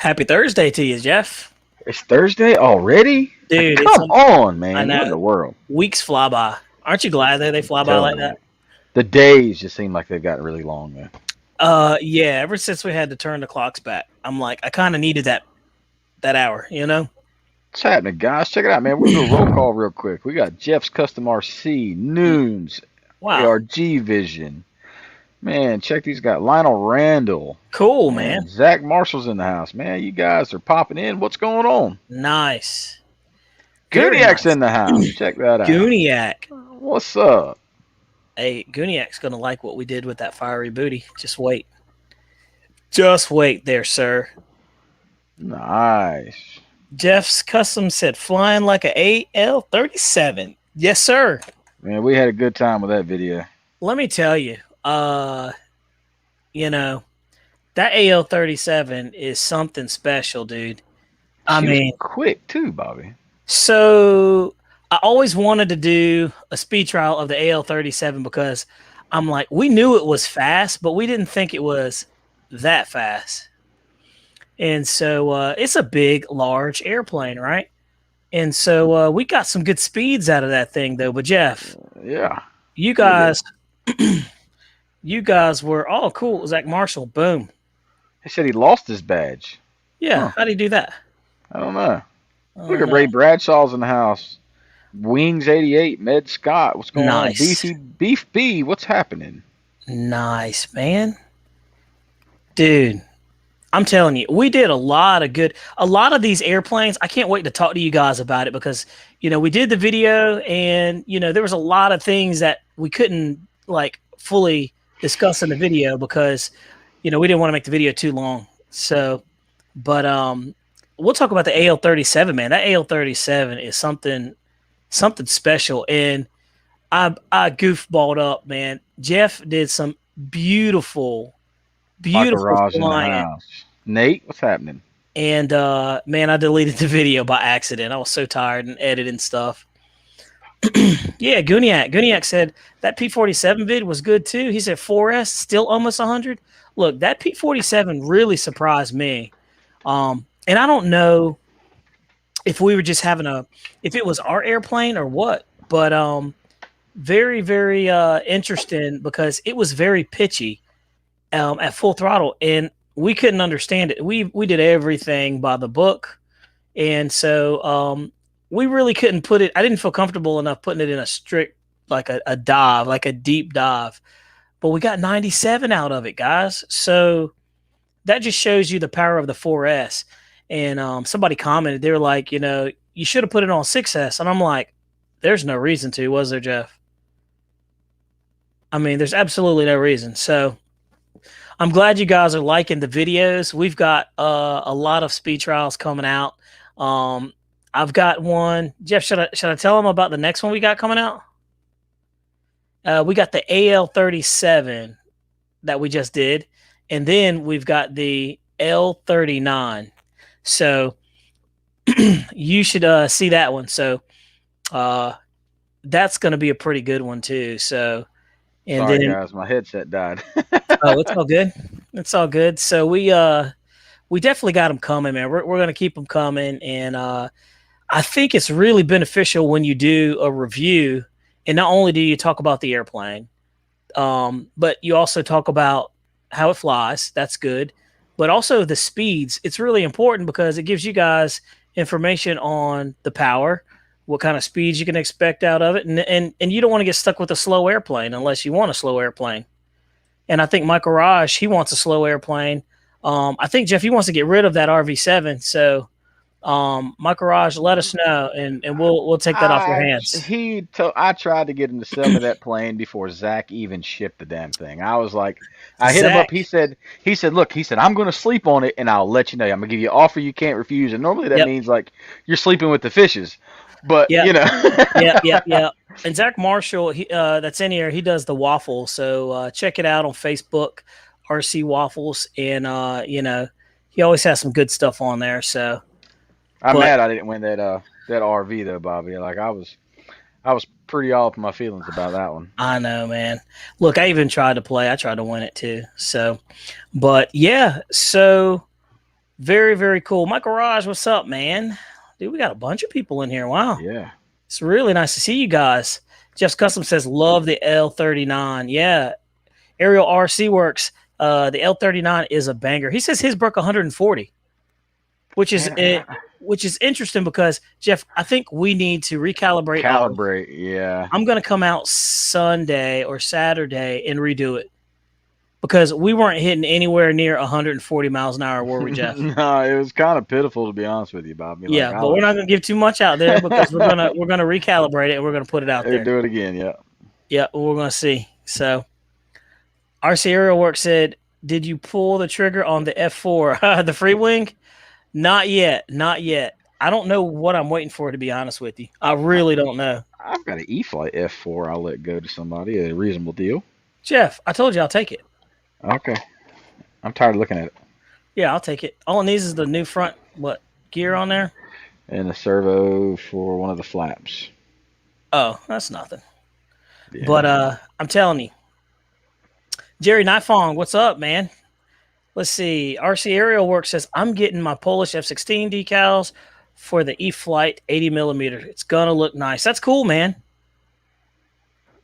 Happy Thursday to you, Jeff. It's Thursday already? Like, Dude, come on, I man. What in know. the world? Weeks fly by. Aren't you glad that they I'm fly by like telling you. that? The days just seem like they've gotten really long, man. Yeah, ever since we had to turn the clocks back, I'm like, I kind of needed that hour, you know? What's happening, guys? Check it out, man. We're going to do a roll call real quick. We got Jeff's Custom RC, Noons, Wow. ARG Vision. Man, check these guys. Lionel Randall. Cool, man. Man, Zach Marshall's in the house. Man, you guys are popping in. What's going on? Nice. Very Gooniac's nice. in the house. Check that out. Gooniac. What's up? Hey, Gooniac's going to like what we did with that fiery booty. Just wait. Just wait there, sir. Nice. Jeff's Custom said flying like a AL-37. Yes, sir. Man, we had a good time with that video. Let me tell you, you know, that AL-37 is something special, dude. I She was mean, quick too, Bobby. so I always wanted to do a speed trial of the AL-37 because I'm like, we knew it was fast, but we didn't think it was that fast. And so it's a big, large airplane, right? And so we got some good speeds out of that thing, though. But Jeff, Yeah. you guys, you guys were cool. Zach Marshall, boom. He said he lost his badge. Yeah, Huh. how do you do that? I don't know. I Look don't at Ray know. Bradshaw's in the house. Wings 88, Med Scott. What's going on? Nice. Beef B, what's happening? Nice, man. Dude, I'm telling you, we did a lot of these airplanes. I can't wait to talk to you guys about it because, we did the video and, there was a lot of things that we couldn't like fully discuss in the video because, we didn't want to make the video too long. So, but we'll talk about the AL-37, man. That AL-37 is something special. And I goofballed up, man. Jeff did some beautiful Baccarat in the flying. house. Nate, what's happening? And man, I deleted the video by accident. I was so tired and editing stuff. Yeah, Gooniac said that P-47 vid was good too. He said 4S still almost 100. Look, that P-47 really surprised me. And I don't know if we were just having if it was our airplane or what, but very, very interesting because it was very pitchy at full throttle and we couldn't understand it. We did everything by the book. And so we really couldn't put it. I didn't feel comfortable enough putting it in a strict, like a dive, like a deep dive. But we got 97 out of it, guys. So that just shows you the power of the 4S. And somebody commented, they were like, you should have put it on 6S. And I'm like, there's no reason to, was there, Jeff? I mean, there's absolutely no reason. So I'm glad you guys are liking the videos. We've got a lot of speed trials coming out. I've got one. Jeff, should I tell them about the next one we got coming out? We got the AL-37 that we just did, and then we've got the L-39. So you should see that one. So that's going to be a pretty good one too. So. And Sorry, then, guys, my headset died. oh, it's all good. It's all good. So we definitely got them coming, man. We're going to keep them coming. And I think it's really beneficial when you do a review. And not only do you talk about the airplane, but you also talk about how it flies. That's good. But also the speeds. It's really important because it gives you guys information on the power, what kind of speeds you can expect out of it. And you don't want to get stuck with a slow airplane unless you want a slow airplane. And I think Michael Raj, he wants a slow airplane. I think, Jeff, he wants to get rid of that RV7. So, Michael Raj, let us know, and we'll take that off your hands. I tried to get him to sell me that plane before Zach even shipped the damn thing. I was like, I hit him up. He said, look, I'm going to sleep on it, and I'll let you know. I'm going to give you an offer you can't refuse. And normally that means like you're sleeping with the fishes. But yeah. And Zach Marshall, that's in here. He does the waffle, so check it out on Facebook, RC Waffles, and he always has some good stuff on there. So I'm mad I didn't win that RV though, Bobby. Like I was pretty off my feelings about that one. I know, man. Look, I even tried to play. I tried to win it too. So, but yeah, so Very, very cool. Michael Raj, what's up, man? Dude, we got a bunch of people in here. Wow. Yeah. It's really nice to see you guys. Jeff's Custom says, love the L39. Yeah. Ariel RC Works. The L39 is a banger. He says his broke 140, which is which is interesting because, Jeff, I think we need to recalibrate. Calibrate, yeah. I'm going to come out Sunday or Saturday and redo it because we weren't hitting anywhere near 140 miles an hour, were we, Jeff? No, it was kind of pitiful, to be honest with you, Bob. Like, yeah, but we're not going to give too much out there because we're gonna recalibrate it and we're going to put it out there. Do it again, yeah. Yeah, we're going to see. So, RC Aerial Work said, did you pull the trigger on the F4, the free wing? Not yet. Not yet. I don't know what I'm waiting for, to be honest with you. I really don't know. I've got an E-Flight F4 I'll let go to somebody, a reasonable deal. Jeff, I told you I'll take it. Okay. I'm tired of looking at it. Yeah, I'll take it. All it needs is the new front, gear on there? And a servo for one of the flaps. Oh, that's nothing. Yeah. But I'm telling you. Jerry Nifong, what's up, man? Let's see. RC Aerial Work says, I'm getting my Polish F-16 decals for the E-Flight 80 millimeter. It's going to look nice. That's cool, man.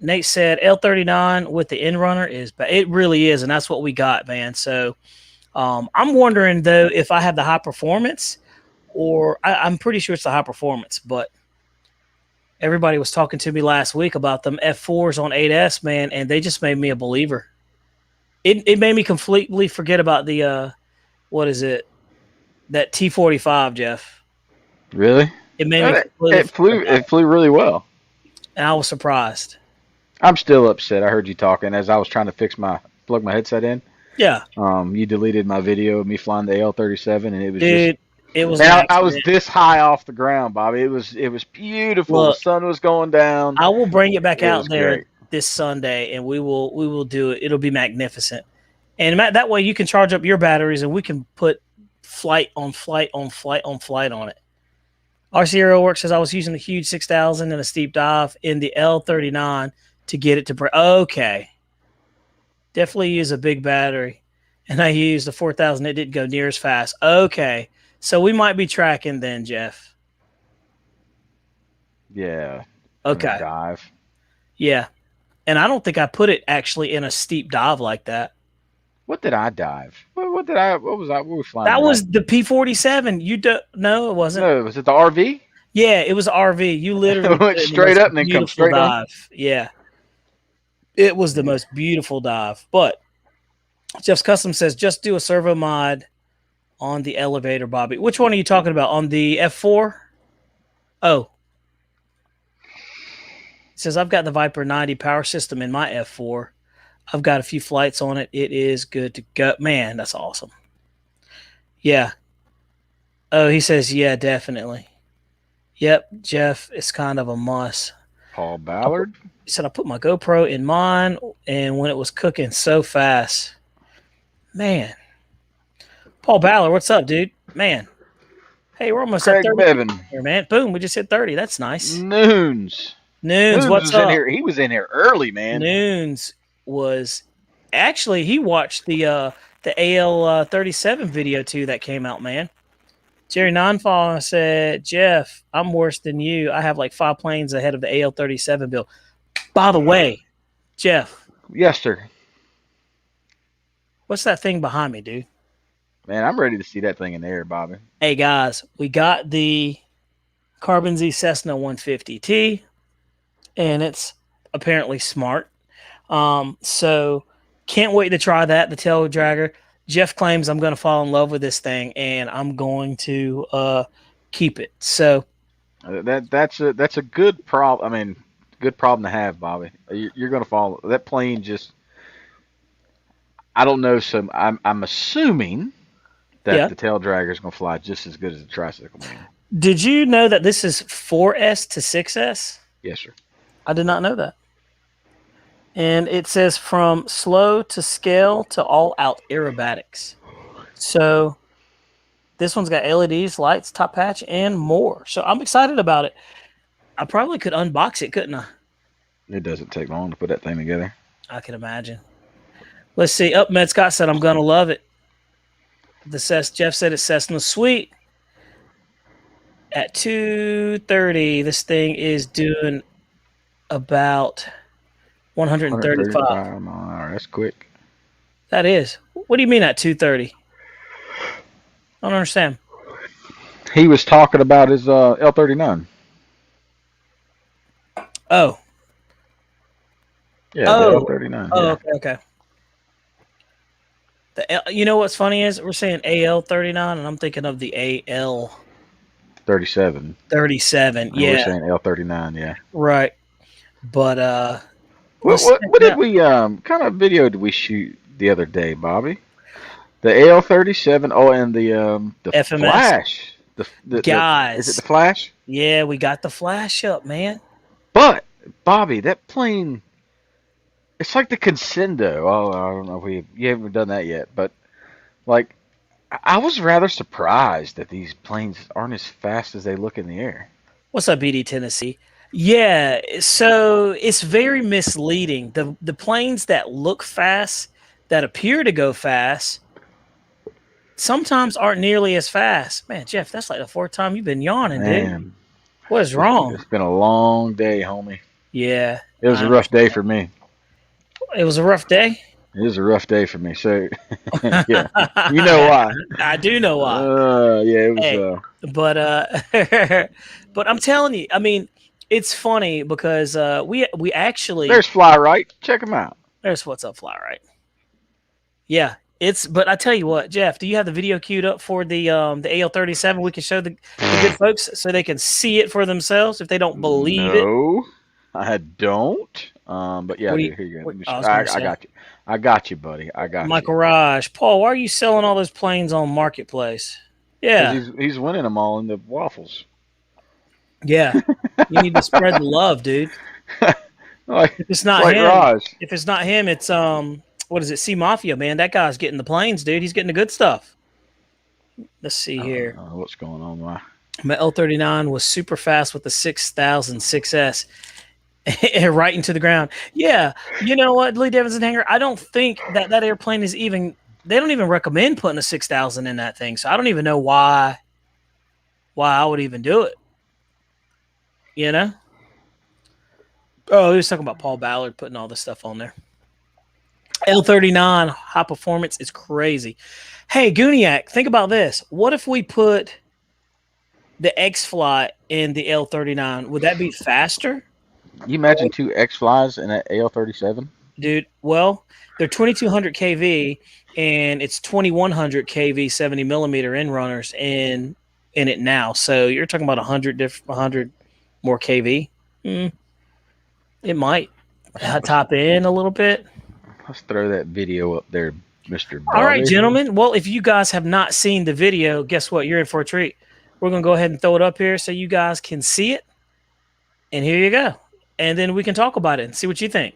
Nate said L39 with the end runner it really is, and that's what we got, man. So I'm wondering, though, if I have the high performance, or I'm pretty sure it's the high performance, but everybody was talking to me last week about them F4s on 8S, man, and they just made me a believer. It made me completely forget about the what is it? That T-45, Jeff. Really? It made me it flew really well. And I was surprised. I'm still upset. I heard you talking as I was trying to plug my headset in. Yeah. You deleted my video of me flying the AL-37, and it was it was. I was this high off the ground, Bobby. It was beautiful. Look, the sun was going down. I will bring it back out there great. This Sunday, and we will do it. It'll be magnificent. And that way you can charge up your batteries, and we can put flight on flight on flight on flight on it. RC Aerial Work says I was using the huge 6000 in a steep dive in the L39 to get it to break. Okay. Definitely use a big battery. And I used the 4000. It didn't go near as fast. Okay. So we might be tracking then, Jeff. Yeah. Okay. Dive. Yeah. And I don't think I put it actually in a steep dive like that. What did I dive? What was I? What were we flying? That was the P-47. You don't? No, it wasn't. No, was it the RV? Yeah, it was RV. You literally went straight up and then come straight dive. On. Yeah, it was the most beautiful dive. But Jeff's Custom says just do a servo mod on the elevator, Bobby. Which one are you talking about? On the F4? Oh. It says I've got the Viper 90 power system in my F4. I've got a few flights on it. It is good to go. Man, that's awesome. Yeah. Oh, he says, yeah, definitely. Yep, Jeff, it's kind of a must. Paul Ballard? He said, I put my GoPro in mine, and when it was cooking so fast. Man. Paul Ballard, what's up, dude? Man. Hey, we're almost at 30 here, man. Boom, we just hit 30. That's nice. Noons, what's up? He was in here early, man. Noons was actually he watched the AL-37 video too that came out, man. Jerry Nonfall said, Jeff, I'm worse than you. I have like 5 planes ahead of the AL-37 build. By the way, Jeff. Yes, sir. What's that thing behind me, dude? Man, I'm ready to see that thing in the air, Bobby. Hey guys, we got the Carbon Z Cessna 150T, and it's apparently smart. So can't wait to try that, the tail dragger. Jeff claims I'm going to fall in love with this thing, and I'm going to keep it. So that's a good problem. I mean, good problem to have, Bobby. You're going to fall. That plane just. I don't know. So I'm assuming that the tail dragger is going to fly just as good as the tricycle, man. Did you know that this is 4S to 6S? Yes, sir. I did not know that. And it says from slow to scale to all-out aerobatics. So this one's got LEDs, lights, top hatch, and more. So I'm excited about it. I probably could unbox it, couldn't I? It doesn't take long to put that thing together. I can imagine. Let's see. Med Scott said, I'm going to love it. Jeff said it's Cessna Suite. At 2:30, this thing is doing about 135. 135 miles an hour. That's quick. That is. What do you mean at 2:30? I don't understand. He was talking about his L39. Oh. Yeah, the L39. Oh, yeah. okay. You know what's funny is we're saying AL39, and I'm thinking of the AL 37. 37. And yeah, we're saying L39. Yeah. right. But What did we kind of video did we shoot the other day, Bobby? The AL37. Oh, and the FMS. Flash. Guys, is it the Flash? Yeah, we got the Flash up, man. But Bobby, that plane, it's like the Consendo. Oh, I don't know if you haven't done that yet, but like I was rather surprised that these planes aren't as fast as they look in the air. What's up, BD Tennessee? Yeah, so it's very misleading. The planes that look fast, that appear to go fast, sometimes aren't nearly as fast. Man, Jeff, that's like the fourth time you've been yawning, dude. What is wrong? It's been a long day, homie. Yeah. It was a rough day for me. It was a rough day? It was a rough day for me. So, yeah. You know why. I do know why. Yeah, it was. But I'm telling you, I mean, it's funny because we actually. There's Fly Right. Check them out. There's What's Up, Fly Right. Yeah. But I tell you what, Jeff, do you have the video queued up for the AL37? We can show the good folks so they can see it for themselves if they don't believe it. No, I don't. But yeah, here you go. I got you. I got you, buddy. I got Michael Raj. Paul, why are you selling all those planes on Marketplace? Yeah. He's winning them all in the waffles. Yeah. You need to spread the love, dude. If it's not him, Raj. If it's not him, it's what is it? C Mafia, man. That guy's getting the planes, dude. He's getting the good stuff. Let's see here. What's going on? Why? My L39 was super fast with the 6000 6S. Right into the ground. Yeah. You know what, Lee Davidson Hanger? I don't think that airplane is even. They don't even recommend putting a 6000 in that thing. So I don't even know why I would even do it. You know? Oh, he was talking about Paul Ballard putting all this stuff on there. L39 high performance is crazy. Hey, Gooniac, think about this. What if we put the X-Fly in the L39? Would that be faster? You imagine two X-Flies in an AL37? Dude, well, they're 2200 kV and it's 2100 kV 70 millimeter end runners in it now. So you're talking about 100 more kV. It might top in a little bit. Let's throw that video up there, Mr. All right, gentlemen. Well, if you guys have not seen the video, guess what? You're in for a treat. We're going to go ahead and throw it up here so you guys can see it. And here you go. And then we can talk about it and see what you think.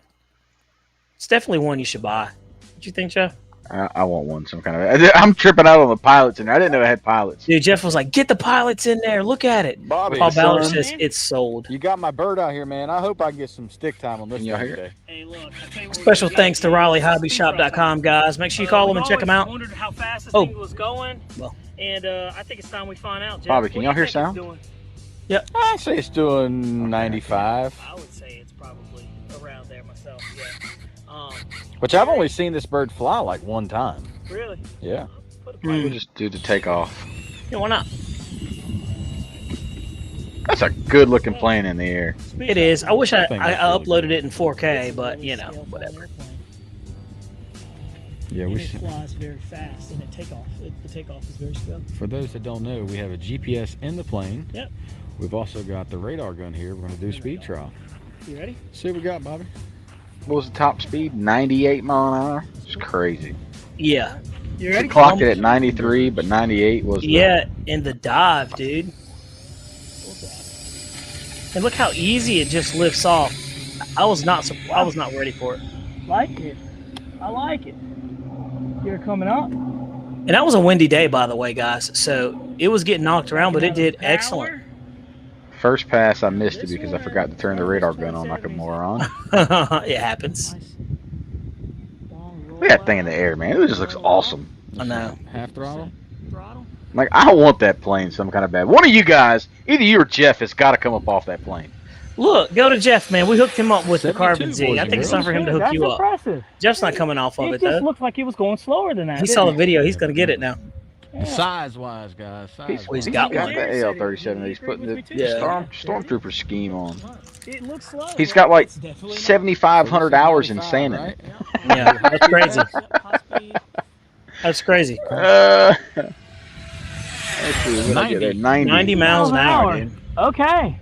It's definitely one you should buy. What you think, Jeff? I want one. Some kind of. I'm tripping out on the pilots in there. I didn't know it had pilots. Dude, Jeff was like, "Get the pilots in there. Look at it." Bobby, Paul Ballard says it's sold. You got my bird out here, man. I hope I get some stick time on this thing today. Hey, look, special thanks to RaleighHobbyShop.com, guys. Make sure you call them and check them out. Wondered how fast this thing was going. Well, and I think it's time we find out. Jeff, Bobby, can y'all hear sound? Yep. I say it's doing 95. I would say it's probably around there myself. Yeah. Which I've only seen this bird fly like one time. Really? Yeah. We'll just do the takeoff. Yeah, why not? That's a good looking plane in the air. It is. I wish I think that's uploaded really it in 4K, but you know, whatever. Yeah, we It should. flies very fast, and the takeoff is very slow. For those that don't know, we have a GPS in the plane. Yep. We've also got the radar gun here. We're going to do speed trial. You ready? See what we got, Bobby. What was the top speed? 98 mile an hour. It's crazy. Yeah. You We ready? clocked it at 93, but 98 was. Yeah, in the dive, dude. And look how easy it just lifts off. I was not ready for it. Like it. I like it. You're coming up. And that was a windy day, by the way, guys. So it was getting knocked around, but it did excellent. First pass, I missed it because I forgot to turn the radar gun on like a moron. It happens. Look at that thing in the air, man. It just looks awesome. I know. Half throttle. Like, I want that plane some kind of bad. One of you guys, either you or Jeff, has got to come up off that plane. Look, go to Jeff, man. We hooked him up with the 72, Carbon Z. boys I and think it's time for him to hook That's you up. impressive. Jeff's not coming off of It it, just though. looked like it was going slower than that. He didn't saw the it? video. He's going to get it now. Yeah. Size-wise, guys. He's Well, he's Size-wise. got got one. the AL-37. He's putting the Yeah. Stormtrooper scheme on. It looks slow. He's got like 7,500 hours in sanding. Right? Yeah, that's crazy. That's crazy. Let's see, what I get there? 90 miles an hour, dude. Okay.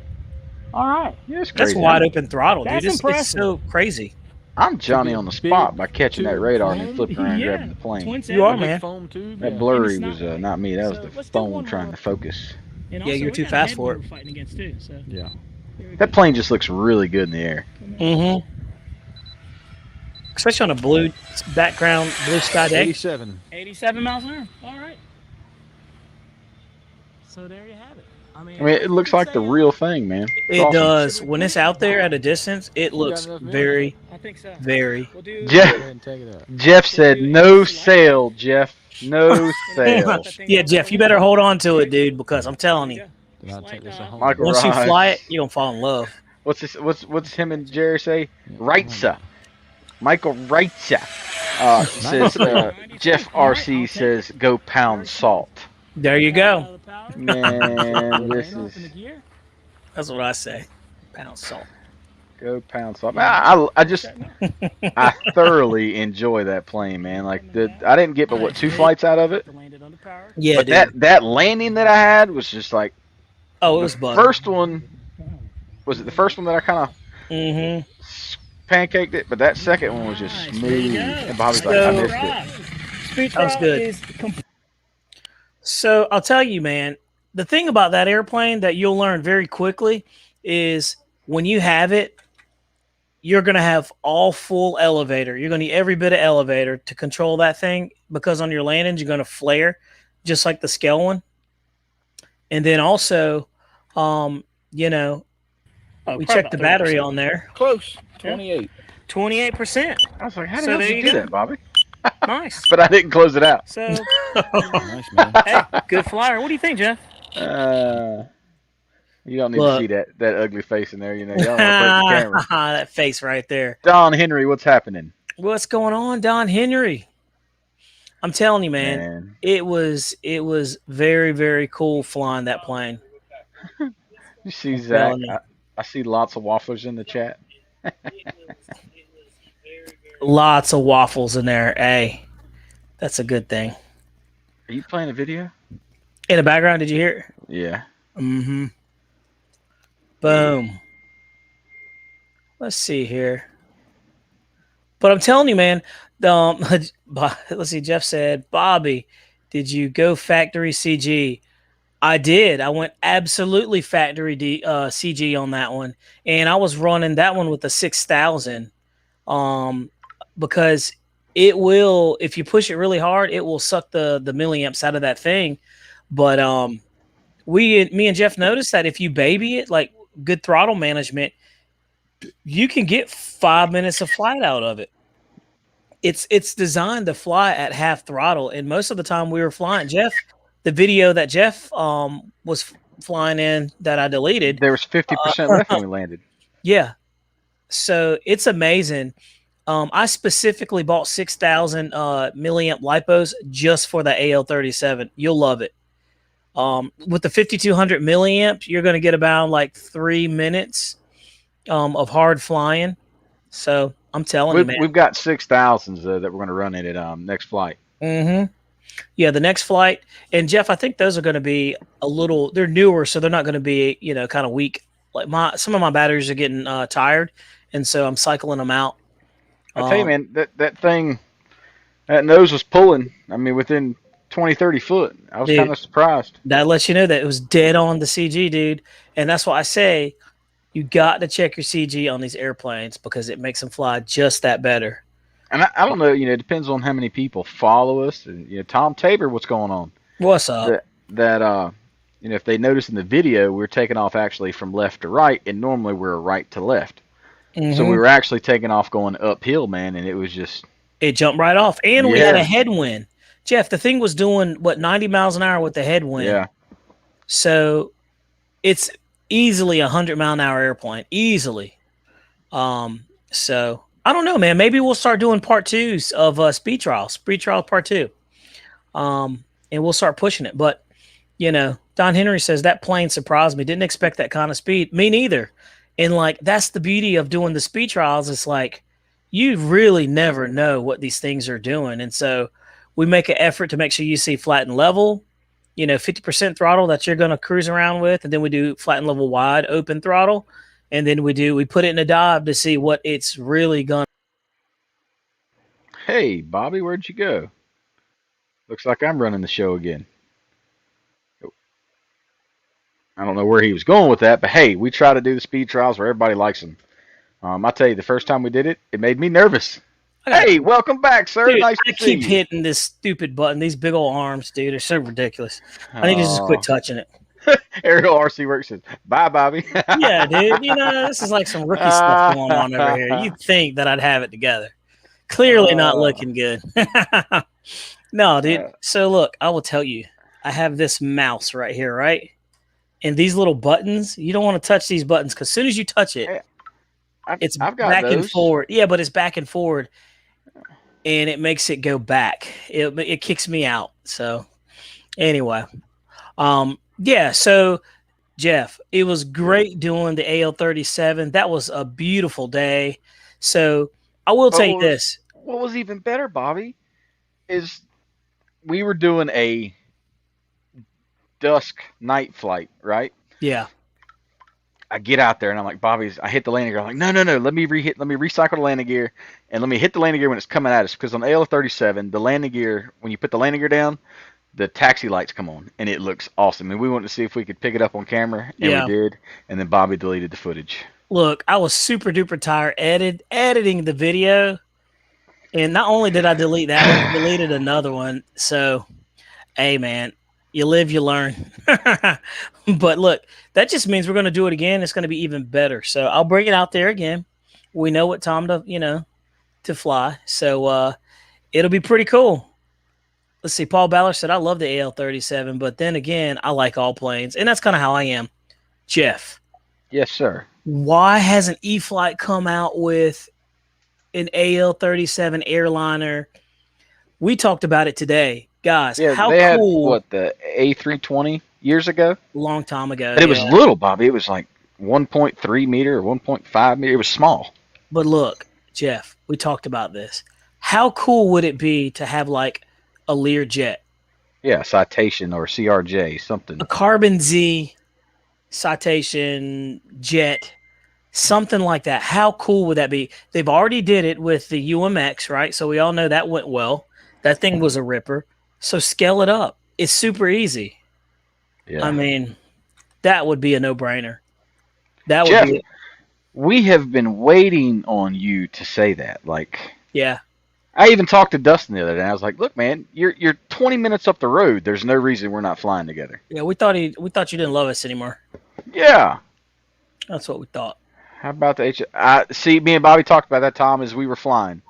All right. Yeah, it's That's crazy. wide open throttle, dude. That's It's impressive. so crazy. I'm Johnny on the spot by catching that radar and then flipping around and Yeah. grabbing the plane. You are, man. Foam tube. That Yeah. blurry And was it's not- not me. That was so the let's do phone one trying more. to focus. And Yeah, also, you're we too got a fast head for we it. were fighting against too, so Yeah. here we That go. plane just looks really good in the air. Mm-hmm. Especially on a blue background, blue sky day. 87. 87 miles an hour. All right. So there you have it. I mean, it looks like the real thing, man. It's It awesome. does. When it's out there at a distance, it looks enough milk? very, I think so. very. We'll do. Jeff- Go ahead and take it up. Jeff said, "No sale, Jeff. No sale." Yeah, Jeff, you better hold on to it, dude, because I'm telling you, Did I take this at home? Michael once you Raj. fly it, you're gonna fall in love. What's this? What's him and Jerry say? Reitza. Michael Reitza. Says Jeff RC says, "Go pound salt." There you go. Man, this is That's what I say. Pound salt. go pound salt. Man, I just I thoroughly enjoy that plane, man. Like I didn't get but what 2 flights out of it. Yeah, But dude. that landing that I had was just like Oh, it was the butter. first one. Was it the first one that I kind of Mm-hmm. pancaked it? But that second one was just Nice, there you smooth. go. And Bobby's like, I missed it. Speed That was throttle good. is So I'll tell you, man, the thing about that airplane that you'll learn very quickly is when you have it, you're going to have all full elevator. You're going to need every bit of elevator to control that thing because on your landings, you're going to flare just like the scale one. And then also, you know, we checked the battery on there. Close. 28. 28%. I was like, how So the hell there did you you do go. that, Bobby? Nice. But I didn't close it out. So, Nice, man. hey, good flyer. What do you think, Jeff? You don't need Look. to see that ugly face in there. You know, you don't want to break the camera. That face right there. Don Henry, what's happening? What's going on, Don Henry? I'm telling you, man, it was very, very cool flying that plane. You see Zach? telling you. I see lots of wafflers in the chat. Lots of waffles in there. Hey, that's a good thing. Are you playing a video? In the background, did you hear it? Yeah. Mm-hmm. Boom. Let's see here. But I'm telling you, man, let's see, Jeff said, Bobby, did you go factory CG? I did. I went absolutely factory CG on that one. And I was running that one with the 6,000 because it will, if you push it really hard, it will suck the milliamps out of that thing. But me and Jeff noticed that if you baby it, like good throttle management, you can get 5 minutes of flight out of it. It's designed to fly at half throttle, and most of the time we were flying. Jeff, the video that Jeff was flying in that I deleted, There was 50% left when we landed. yeah. So it's amazing. I specifically bought 6,000 milliamp lipos just for the AL-37. You'll love it. With the 5,200 milliamp, you're going to get about like 3 minutes of hard flying. So I'm telling you, man. We've got 6,000s that we're going to run in at next flight. Mm-hmm. Yeah, the next flight. And Jeff, I think those are going to be they're newer, so they're not going to be, kind of weak. Like some of my batteries are getting tired, and so I'm cycling them out. I tell you, man, that thing, that nose was pulling. I mean, within 20, 30 foot. I was Dude. kind of surprised. That lets you know that it was dead on the CG, dude. And that's why I say you got to check your CG on these airplanes because it makes them fly just that better. And I don't know, it depends on how many people follow us. And, Tom Tabor, what's going on? What's up? If they notice in the video, we're taking off actually from left to right, and normally we're right to left. Mm-hmm. So we were actually taking off going uphill, man, and it was just... It jumped right off. And we had a headwind. Jeff, the thing was doing what 90 miles an hour with the headwind. Yeah. So it's easily 100-mile-an-hour airplane, easily. So I don't know, man. Maybe we'll start doing part 2s of speed trials part 2. And we'll start pushing it. But you know, Don Henry says that plane surprised me. Didn't expect that kind of speed. Me neither. And like that's the beauty of doing the speed trials. It's like you really never know what these things are doing. And so we make an effort to make sure you see flat and level, 50% throttle that you're going to cruise around with. And then we do flat and level wide open throttle. And then we put it in a dive to see what it's really going to. Hey, Bobby, where'd you go? Looks like I'm running the show again. I don't know where he was going with that, but hey, we try to do the speed trials where everybody likes them. I'll tell you, the first time we did it, it made me nervous. Hey, welcome back, sir. Dude, nice I to see keep you. hitting this stupid button. These big old arms, dude, are so ridiculous. I need to just quit touching it. Ariel RC Works says, bye, Bobby. Yeah, dude. This is like some rookie stuff going on over here. You'd think that I'd have it together. Clearly not looking good. No, dude. So look, I will tell you, I have this mouse right here, right? And these little buttons, you don't want to touch these buttons because as soon as you touch it, it's I've got back those. and forward. Yeah, but it's back and forward, and it makes it go back. It kicks me out. So anyway, yeah. So Jeff, it was great doing the AL-37. That was a beautiful day. So I will tell you this. What was even better, Bobby, is we were doing a dusk night flight, right? Yeah. I get out there and I'm like, I hit the landing gear. I'm like, no, let me recycle the landing gear and let me hit the landing gear when it's coming at us. Because on the AL-37, the landing gear, when you put the landing gear down, the taxi lights come on and it looks awesome. And we wanted to see if we could pick it up on camera, and we did. And then Bobby deleted the footage. Look, I was super duper tired editing the video, and not only did I delete that one, I deleted another one. So, hey, man. You live, you learn. But look, that just means we're going to do it again. It's going to be even better. So I'll bring it out there again. We know what time to fly. So it'll be pretty cool. Let's see. Paul Ballard said, I love the AL-37, but then again, I like all planes. And that's kind of how I am. Jeff. Yes, sir. Why hasn't E-Flight come out with an AL-37 airliner? We talked about it today. Guys, how they cool. Had, the A320 years ago? Long time ago. But it was little, Bobby. It was like 1.3 meter or 1.5 meter. It was small. But look, Jeff, we talked about this. How cool would it be to have like a Learjet? Yeah, Citation or CRJ, something. A Carbon Z Citation jet, something like that. How cool would that be? They've already did it with the UMX, right? So we all know that went well. That thing was a ripper. So scale it up. It's super easy. Yeah. I mean, that would be a no-brainer. That would Jeff, be. We have been waiting on you to say that. Yeah. I even talked to Dustin the other day. I was like, "Look, man, you're 20 minutes up the road. There's no reason we're not flying together." Yeah, we thought you didn't love us anymore. Yeah. That's what we thought. How about the see, me and Bobby talked about that, Tom, as we were flying.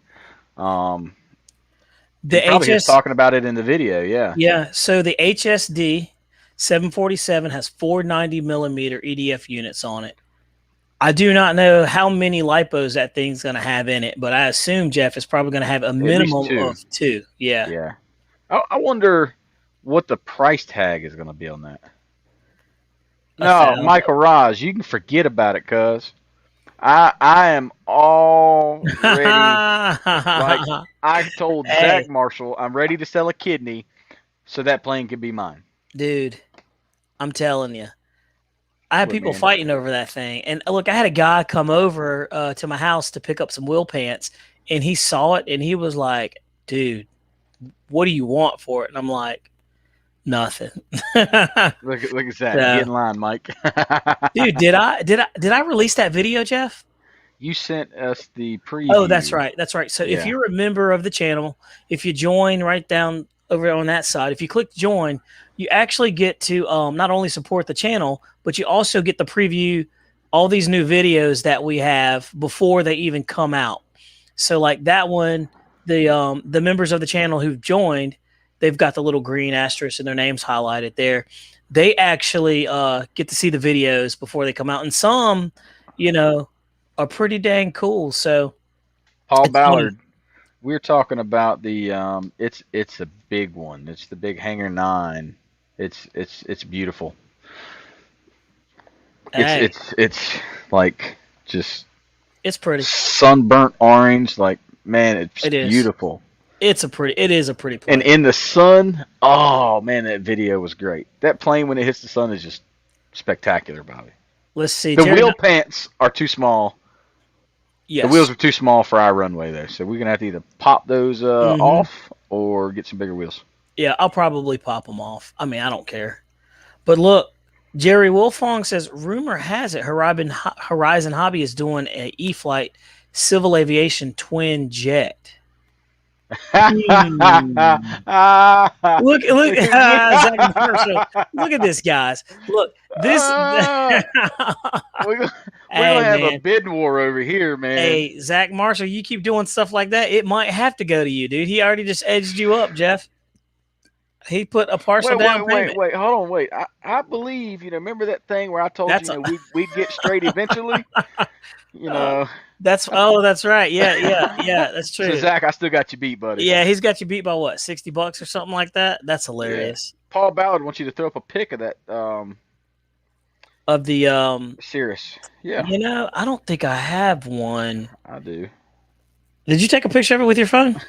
The probably was talking about it in the video, yeah. Yeah, so the HSD 747 has 490 millimeter EDF units on it. I do not know how many lipos that thing's going to have in it, but I assume, Jeff, it's probably going to have a minimum of 2. Yeah. Yeah. I wonder what the price tag is going to be on that. No, Michael Raj, you can forget about it, cuz. I am all ready. I told Zach Marshall I'm ready to sell a kidney so that plane can be mine. Dude, I'm telling you. I had people fighting over that thing. And look, I had a guy come over to my house to pick up some wheel pants, and he saw it, and he was like, dude, what do you want for it? And I'm like, nothing. Look at that. Get in line, Mike. Dude, did I release that video, Jeff? You sent us the preview. Oh, that's right. That's right. So if you're a member of the channel, if you join right down over on that side, if you click join, you actually get to not only support the channel, but you also get to preview all these new videos that we have before they even come out. So like that one, the members of the channel who've joined, they've got the little green asterisk and their names highlighted there. They actually get to see the videos before they come out, and some, are pretty dang cool. So, Paul it's funny. Ballard, we're talking about the it's a big one. It's the big Hanger 9. It's beautiful. Hey, It's like just it's pretty. sunburnt orange. Like, man, it's It is. beautiful. It is a pretty plane. And in the sun, oh man, that video was great. That plane when it hits the sun is just spectacular, Bobby. Let's see. The Jerry, wheel pants are too small. yes. The wheels are too small for our runway there, so we're gonna have to either pop those off or get some bigger wheels. Yeah, I'll probably pop them off. I mean, I don't care. But look, Jerry Wolfong says, rumor has it Horizon Hobby is doing a E-Flight civil aviation twin jet. Look, Zach Marshall. Look at this, guys. Look, this. We're gonna have a bidding war over here, man. Hey, Zach Marshall, you keep doing stuff like that, it might have to go to you, dude. He already just edged you up, Jeff. He put a partial down payment. Wait, hold on, wait. I believe, remember that thing where I told we'd get straight eventually? That's right. Yeah, that's true. So Zach, I still got you beat, buddy. Yeah, he's got you beat by what, $60 or something like that? That's hilarious. Yeah. Paul Ballard wants you to throw up a pic of that of the Cirrus. Yeah. I don't think I have one. I do. Did you take a picture of it with your phone?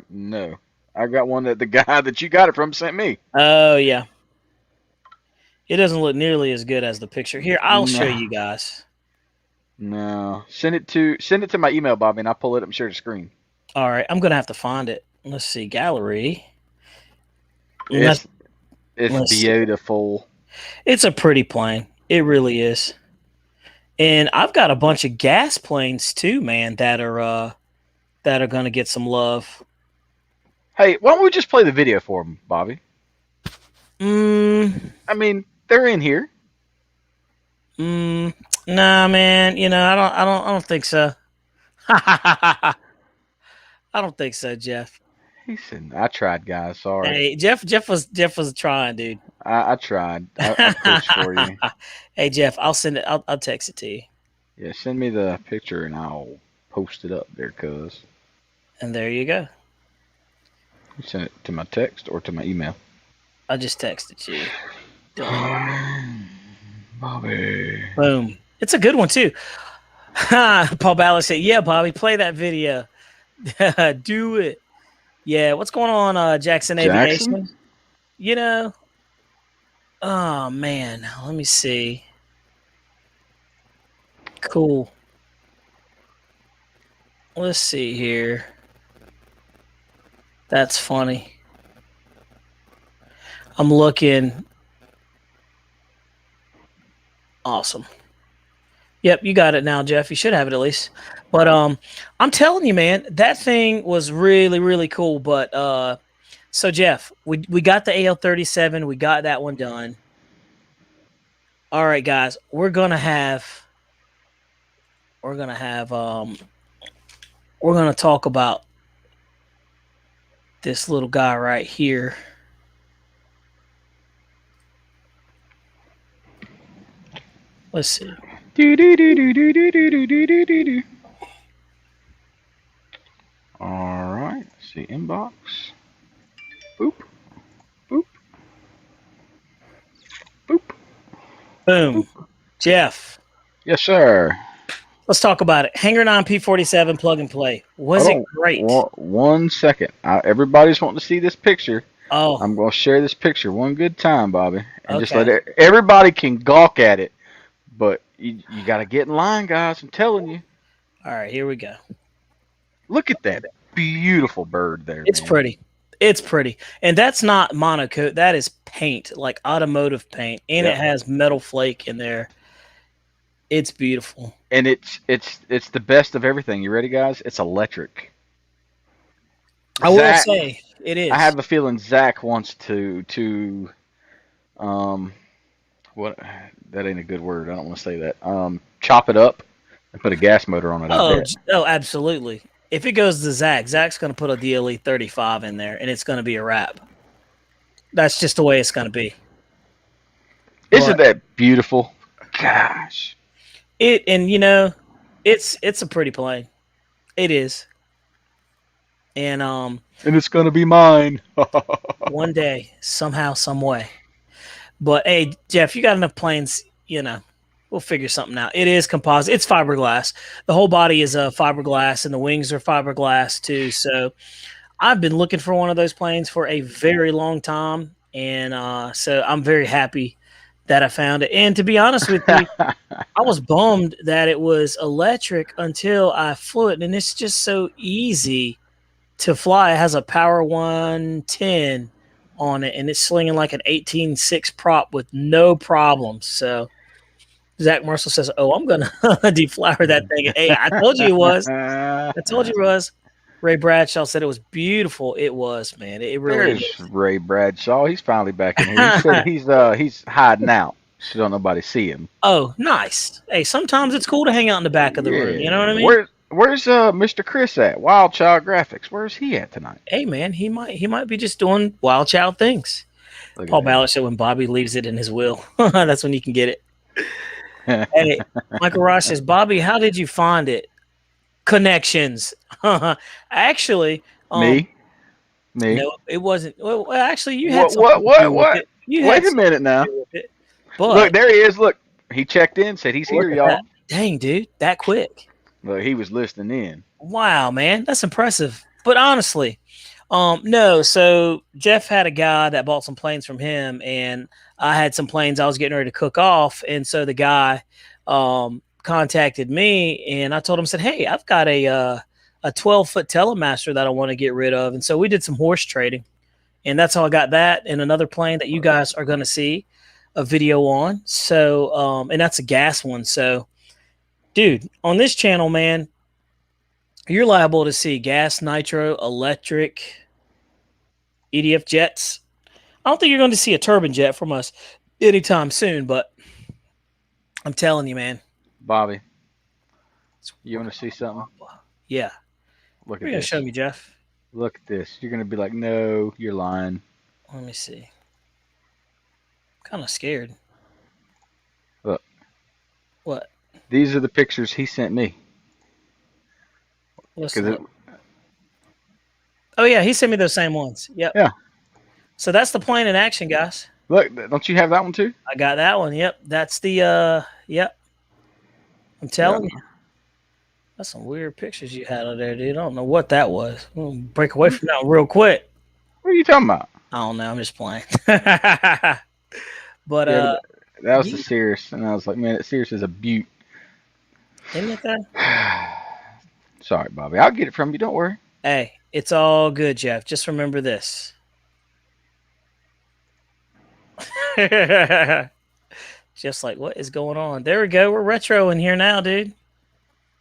No. I got one that the guy that you got it from sent me. Oh yeah. It doesn't look nearly as good as the picture. Here, I'll show you guys. No. Send it to my email, Bobby, and I'll pull it up and share the screen. All right, I'm gonna have to find it. Let's see, gallery. It's beautiful. It's a pretty plane. It really is. And I've got a bunch of gas planes too, man, that are gonna get some love. Hey, why don't we just play the video for them, Bobby? I mean, they're in here. Nah, man. I don't think so. I don't think so, Jeff. He said, "I tried, guys. Sorry." Hey, Jeff was trying, dude. I tried. I pushed for you. Hey, Jeff, I'll send it. I'll text it to you. Yeah, send me the picture and I'll post it up there, cuz. And there you go. You send it to my text or to my email? I just texted you. Bobby. Boom. It's a good one too. Paul Ballard said, "Yeah, Bobby, play that video. Do it." Yeah, what's going on, Jackson Aviation? Oh man, let me see. Cool. Let's see here. That's funny. I'm looking. Awesome. Yep, you got it now, Jeff. You should have it at least. But I'm telling you, man, that thing was really, really cool. But so Jeff, we got the AL-37. We got that one done. All right, guys, we're gonna talk about this little guy right here. Let's see. All right. See inbox. Boop. Boop. Boop. Boom. Boop. Jeff. Yes, sir. Let's talk about it. Hanger 9 P-47 plug and play. Was it great? 1 second. Everybody's wanting to see this picture. Oh. I'm going to share this picture one good time, Bobby. And just let everybody can gawk at it. But you got to get in line, guys. I'm telling you. All right, here we go. Look at that beautiful bird there. It's pretty. It's pretty. And that's not monocoat. That is paint, like automotive paint. And it has metal flake in there. It's beautiful. And it's the best of everything. You ready, guys? It's electric. I will say it is. I have a feeling Zach wants to what, that ain't a good word. I don't want to say that. Chop it up and put a gas motor on it. Oh, absolutely. If it goes to Zach's going to put a DLE 35 in there, and it's going to be a wrap. That's just the way it's going to be. Isn't But that beautiful? Gosh. it's a pretty plane. It is. And And it's gonna be mine. one day, somehow, some way. But hey, Jeff, you got enough planes, we'll figure something out. It is composite. It's fiberglass. The whole body is fiberglass, and the wings are fiberglass too. So I've been looking for one of those planes for a very long time, and so I'm very happy that I found it. And to be honest with you, I was bummed that it was electric until I flew it, and it's just so easy to fly. It has a Power 110 on it, and it's slinging like an 18.6 prop with no problems. So Zach Marshall says, "Oh, I'm gonna deflower that thing." Hey, I told you it was. I told you it was. Ray Bradshaw said it was beautiful. It was, man. It really There's is. Ray Bradshaw. He's finally back in here. He said he's hiding out, so don't nobody see him. Oh, nice. Hey, sometimes it's cool to hang out in the back of the room. You know what I mean? Where's Mr. Chris at? Wild Child Graphics. Where's he at tonight? Hey, man, he might be just doing wild child things. Look at Paul that. Ballard said when Bobby leaves it in his will, that's when you can get it. Hey, Michael Ross says, Bobby, how did you find it? Connections. Actually, Me. no, it wasn't. Well, actually, you had What? something What? to do with What? it. You Wait had a something minute to now. do with it. But Look, there he is. Look, he checked in. Said he's look here, at y'all. that. Dang, dude, that quick. Look, he was listening in. Wow, man, that's impressive. But honestly, no. So Jeff had a guy that bought some planes from him, and I had some planes I was getting ready to cook off, and so the guy contacted me, and I told him, said, "Hey, I've got a 12-foot Telemaster that I want to get rid of," and so we did some horse trading, and that's how I got that and another plane that you guys are going to see a video on. So, and that's a gas one. So, dude, on this channel, man, you're liable to see gas, nitro, electric, EDF jets. I don't think you're going to see a turbine jet from us anytime soon, but I'm telling you, man. Bobby, you want to see something? Yeah. Look What are at you going to this. show me, Jeff? Look at this. You're gonna be like, no, you're lying. Let me see. I'm kind of scared. Look. What? These are the pictures he sent me. Let's 'Cause look. Oh, yeah, he sent me those same ones. Yep. Yeah. So that's the plane in action, guys. Look, don't you have that one too? I got that one. Yep. That's the, yep. I'm telling you. That's some weird pictures you had on there, dude. I don't know what that was. We'll break away from that real quick. What are you talking about? I don't know. I'm just playing. But, Yeah, that was the Cirrus, and I was like, man, that Cirrus is a beaut. isn't it that? Sorry, Bobby. I'll get it from you. Don't worry. Hey, it's all good, Jeff. Just remember this. Just like, what is going on? There we go. We're retro in here now, dude.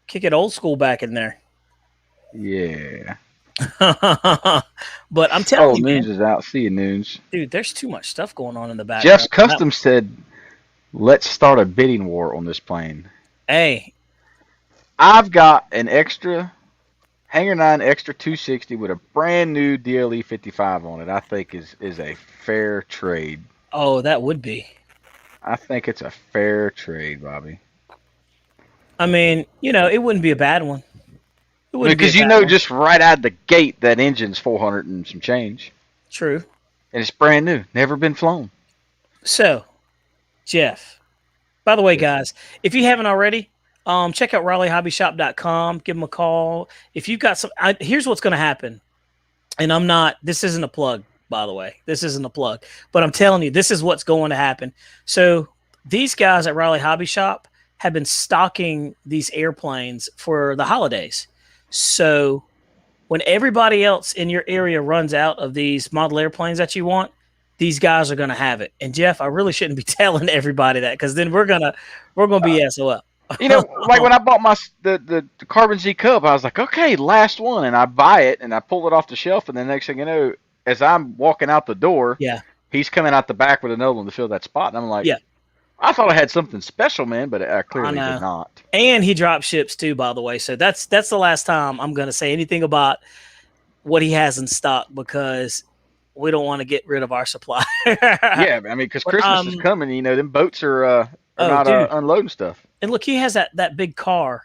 Kick it old school back in there. Yeah. But I'm telling you, Noons man, is out. See you, Noons. dude, there's too much stuff going on in the background. Jeff's Custom said, let's start a bidding war on this plane. Hey, I've got an extra Hangar 9 extra 260 with a brand new DLE 55 on it. I think is a fair trade. oh, that would be. I think it's a fair trade, Bobby. I mean, it wouldn't be a bad one. It wouldn't be a Because bad one. just right out the gate, that engine's 400 and some change. True. And it's brand new. Never been flown. So, Jeff, by the way, guys, if you haven't already, check out RaleighHobbyShop.com. Give them a call. If you've got some, here's what's going to happen. And this isn't a plug, by the way. This isn't a plug. But I'm telling you, this is what's going to happen. So these guys at Raleigh Hobby Shop have been stocking these airplanes for the holidays. So when everybody else in your area runs out of these model airplanes that you want, these guys are going to have it. And Jeff, I really shouldn't be telling everybody that, because then we're gonna be SOL. Like when I bought the Carbon Z Cub, I was like, okay, last one, and I buy it and I pull it off the shelf, and the next thing you know, as I'm walking out the door, Yeah. he's coming out the back with another one to fill that spot, and I'm like, Yeah. I thought I had something special, man, but I clearly I know. did not. And he drop ships too, by the way. So that's the last time I'm going to say anything about what he has in stock, because we don't want to get rid of our supply. Yeah, I mean, because But, Christmas is coming. You know, them boats are not dude. unloading stuff. And look, he has that big car.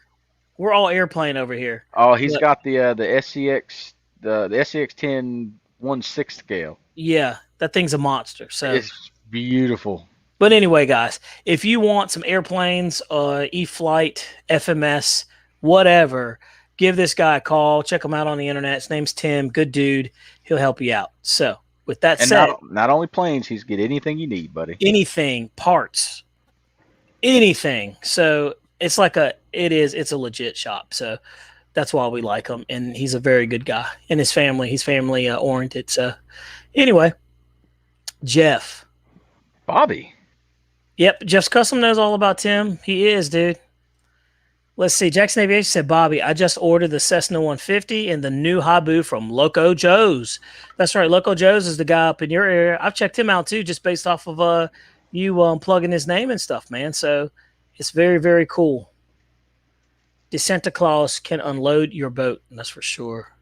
We're all airplane over here. Oh, he's But- got the SCX the SCX 10 1/6 scale. Yeah, that thing's a monster. So It's beautiful. But anyway, guys, if you want some airplanes, E-Flight, FMS, whatever, give this guy a call. Check him out on the internet. His name's Tim. Good dude. He'll help you out. So, with that And said, not only planes, he's get anything you need, buddy. anything, parts, anything. So, it's a legit shop. So, that's why we like him. And he's a very good guy. And he's family oriented. So, anyway, Jeff. Bobby. Yep, Jeff's Custom knows all about Tim. He is, dude. Let's see. Jackson Aviation said, Bobby, I just ordered the Cessna 150 and the new Habu from Loco Joe's. That's right. Loco Joe's is the guy up in your area. I've checked him out, too, just based off of you plugging his name and stuff, man. So it's very, very cool. The Santa Claus can unload your boat, that's for sure.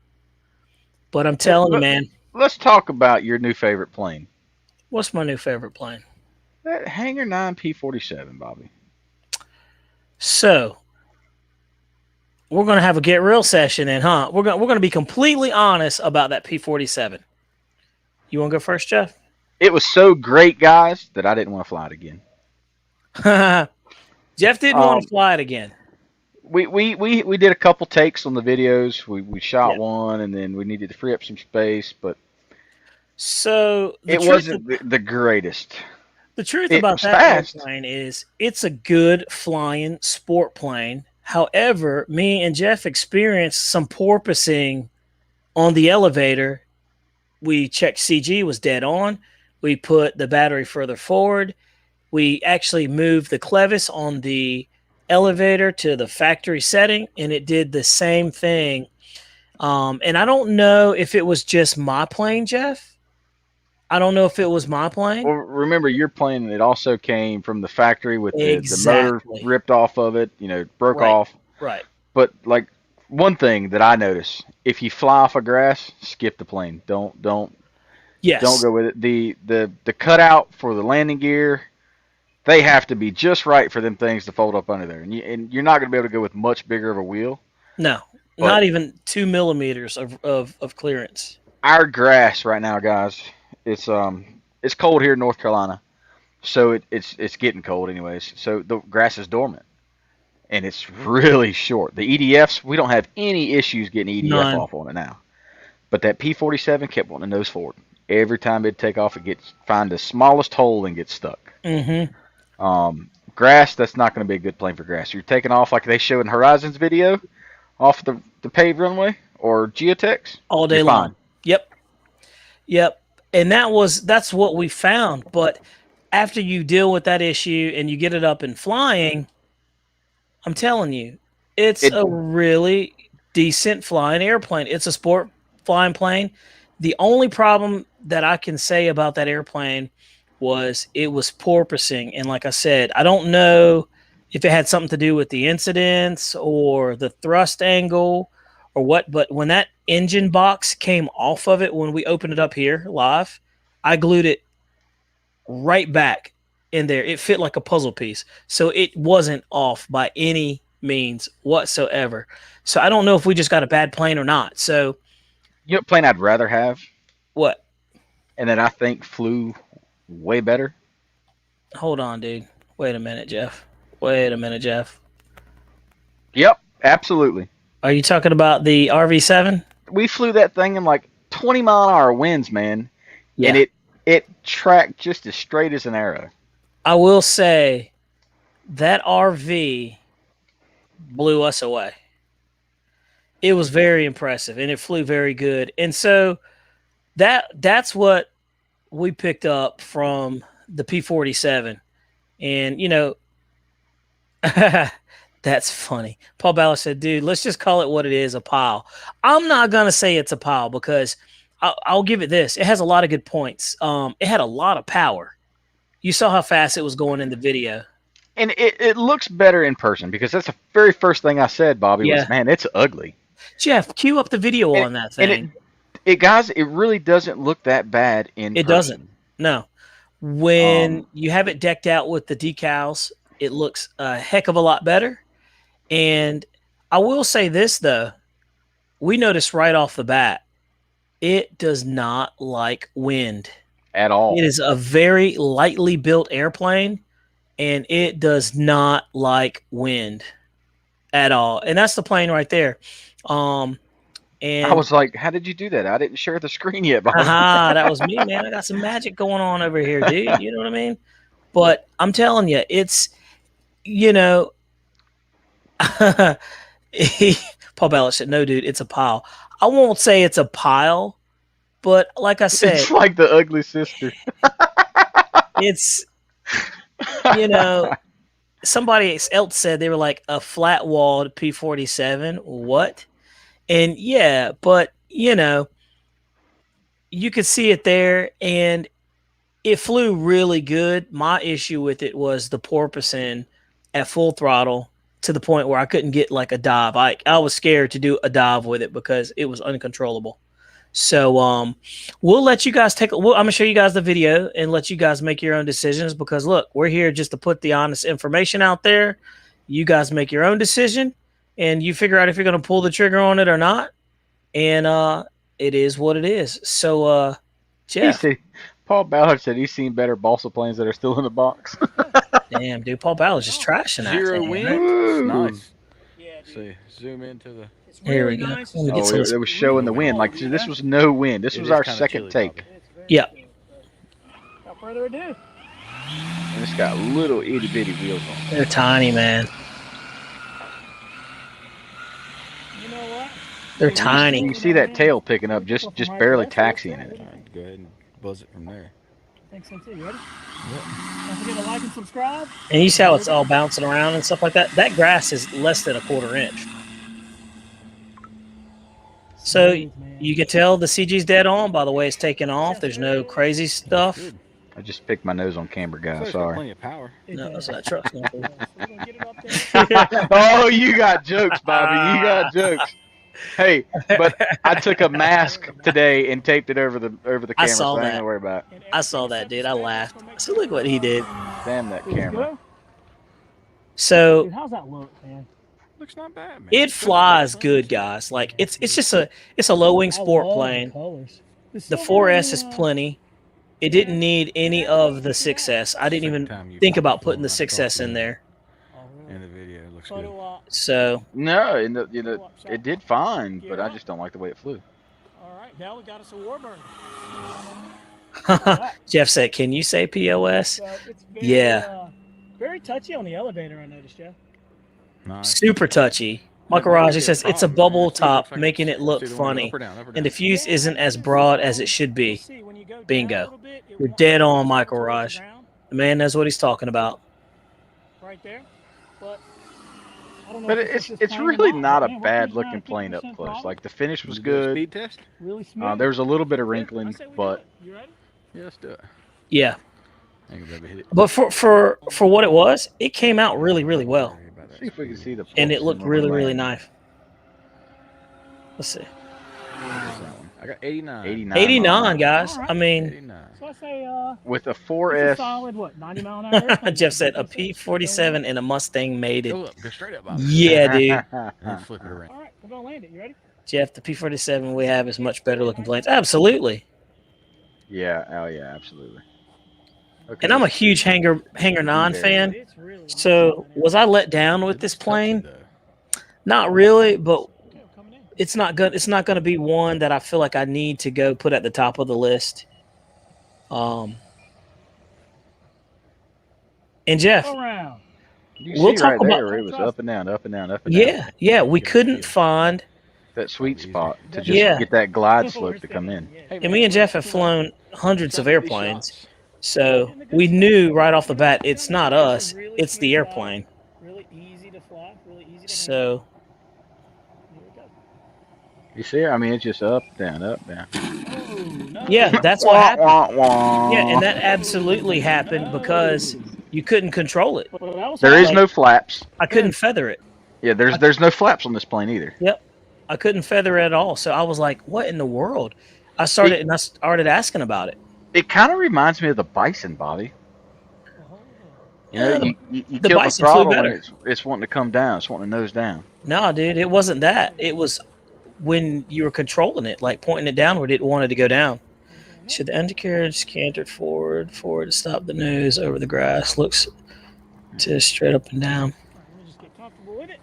But I'm telling you, man. Let's talk about your new favorite plane. What's my new favorite plane? That Hangar 9 P-47, Bobby. So, we're going to have a get real session then, huh? We're going to be completely honest about that P-47. You want to go first, Jeff? It was so great, guys, that I didn't want to fly it again. Jeff didn't want to fly it again. We did a couple takes on the videos. We shot one, and then we needed to free up some space, but so it wasn't the greatest. The truth about that airplane is it's a good flying sport plane. However, me and Jeff experienced some porpoising on the elevator. We checked CG was dead on. We put the battery further forward. We actually moved the clevis on the elevator to the factory setting, and it did the same thing. And I don't know if it was just my plane, Jeff. I don't know if it was my plane. Well, remember, your plane, it also came from the factory with the motor ripped off of it, broke off. Right. But, like, one thing that I noticed, if you fly off of grass, skip the plane. Don't go with it. The cutout for the landing gear, they have to be just right for them things to fold up under there. And you're not going to be able to go with much bigger of a wheel. No, not even 2 millimeters of clearance. Our grass right now, guys, it's cold here in North Carolina, so it's getting cold anyways. So the grass is dormant, and it's really short. The EDFs, we don't have any issues getting EDF off on it now. But that P-47 kept wanting to nose forward. Every time it'd take off, find the smallest hole and get stuck. Mm-hmm. Grass, that's not going to be a good plane for grass. You're taking off like they show in Horizon's video, off the paved runway or Geotex all day long. Yep. And that's what we found. But after you deal with that issue and you get it up and flying, I'm telling you, it's a really decent flying airplane. It's a sport flying plane. The only problem that I can say about that airplane was it was porpoising. And like I said, I don't know if it had something to do with the incidents or the thrust angle or what, but when that engine box came off of it, when we opened it up here live, I glued it right back in there. It fit like a puzzle piece. So it wasn't off by any means whatsoever. So I don't know if we just got a bad plane or not. So you know what plane I'd rather have? What? And that I think flew way better? Hold on, dude. Wait a minute, Jeff. Yep, absolutely. Are you talking about the RV7? We flew that thing in like 20-mile-an-hour winds, man. Yeah. And it tracked just as straight as an arrow. I will say that RV blew us away. It was very impressive, and it flew very good. And so that's what we picked up from the P-47. And, that's funny. Paul Ballard said, dude, let's just call it what it is, a pile. I'm not going to say it's a pile because I'll give it this. It has a lot of good points. It had a lot of power. You saw how fast it was going in the video. And it looks better in person because that's the very first thing I said, Bobby, was, man, it's ugly. Jeff, cue up the video on that thing. Guys, it really doesn't look that bad in It person. doesn't. No. When you have it decked out with the decals, it looks a heck of a lot better. And I will say this, though. We noticed right off the bat, it does not like wind. At all. It is a very lightly built airplane, and it does not like wind at all. And that's the plane right there. And I was like, how did you do that? I didn't share the screen yet. that was me, man. I got some magic going on over here, dude. You know what I mean? But I'm telling you, it's, you know, Paul Ballard said, no, dude, it's a pile. I won't say it's a pile, but like I said, it's like the ugly sister. It's, you know, somebody else said they were like a flat walled P-47. What? And yeah, but you know, you could see it there, and it flew really good. My issue with it was the porpoising at full throttle to the point where I couldn't get like a dive. I was scared to do a dive with it because it was uncontrollable. So we'll let you guys I'm gonna show you guys the video and let you guys make your own decisions, because look, we're here just to put the honest information out there. You guys make your own decision and you figure out if you're gonna pull the trigger on it or not. And it is what it is. So Jeff. Paul Ballard said he's seen better balsa planes that are still in the box. Damn, dude, Paul Ballard's just trashing that. Zero thing, wind. man. Nice. Yeah, dude. See, zoom into the. Here we go. Nice. Let me get It was showing the wind. Like, this was no wind. This was our second take. Yeah. Without further ado. And it's got little itty bitty wheels on it. They're tiny, man. You know what? They're tiny. You see that tail picking up, just barely taxiing it. All right, go ahead and buzz it from there. I think so too. You ready? Don't forget to like and subscribe. And you see how it's all bouncing around and stuff like that? That grass is less than a quarter inch. So you can tell the CG's dead on by the way it's taking off. There's no crazy stuff. I just picked my nose on camera, guys. It's got Sorry. plenty of power. No, that's what that truck's going to We're gonna get it up there. Oh, you got jokes, Bobby. You got jokes. Hey, but I took a mask today and taped it over the camera, I saw so I ain't that. gonna worry about it. I saw that, dude. I laughed. I said, look what he did. Damn that camera. So Dude, how's that look, man? Looks not bad, man. it flies good, guys. Like it's just a low wing sport I love plane. The colors. The 4S is plenty. It didn't need any of the 6S. I didn't even think about putting the 6S in there. In the video, it looks good. So No, it did fine, but I just don't like the way it flew. All right, now we got us a Warbird. Jeff said, "Can you say POS?" It's very, Yeah. Very touchy on the elevator, I noticed, Jeff. Nice. Super touchy. Michael Raj says it's a bubble top, making it look funny, and the fuse isn't as broad as it should be. Bingo. You're dead on, Michael Raj. The man knows what he's talking about. Right there. But I don't know But if it's really not a bad looking plane up close. Like, the finish was good. Speed test? really smooth. There was a little bit of wrinkling, but You ready? Yeah, let's do it. Yeah, I think I've hit it. but for what it was, it came out really, really well, see if we can see the. and it looked really, really nice. Let's see. I got 89. 89. 89, guys. I mean, 89. So I say, With a it's a 4S. solid, what, 90 mile an hour airplane? Jeff said a P-47 and a Mustang made it. Go up. Go straight up. Bobby. Yeah, dude. And flip it around. All right, we're going to land it. You ready? Jeff, the P-47 we have is much better looking planes. Absolutely. Yeah. Oh yeah. Absolutely. Okay. And I'm a huge Hangar 9 fan. It's really nice. So was I let down with this plane? Not really, but it's not good. It's not going to be one that I feel like I need to go put at the top of the list. And Jeff, Go around. You we'll see talk right about- there, it was up and down, up and down, up and down. yeah, we couldn't find, That sweet spot to just Yeah. get that glide slope to come in. and me and Jeff have flown hundreds of airplanes, so we knew right off the bat it's not us, it's the airplane. Really easy to fly, really easy to So handle. Here we go. You see, I mean, it's just up, down, up, down. Oh, no. yeah, that's what happened. Wah, wah, wah. Yeah, and that absolutely happened because you couldn't control it. But that was There is like- no flaps. I couldn't feather it. Yeah, there's no flaps on this plane either. Yep. I couldn't feather it at all. So I was like, what in the world? I started asking about it. It kind of reminds me of the bison, Bobby. You know, you The kill the bison flew throttle and better. it's wanting to come down. It's wanting to nose down. No, dude, it wasn't that. It was when you were controlling it, like pointing it downward, it wanted to go down. Should the undercarriage canter forward to stop the nose over the grass? Looks to straight up and down. Just get comfortable with it.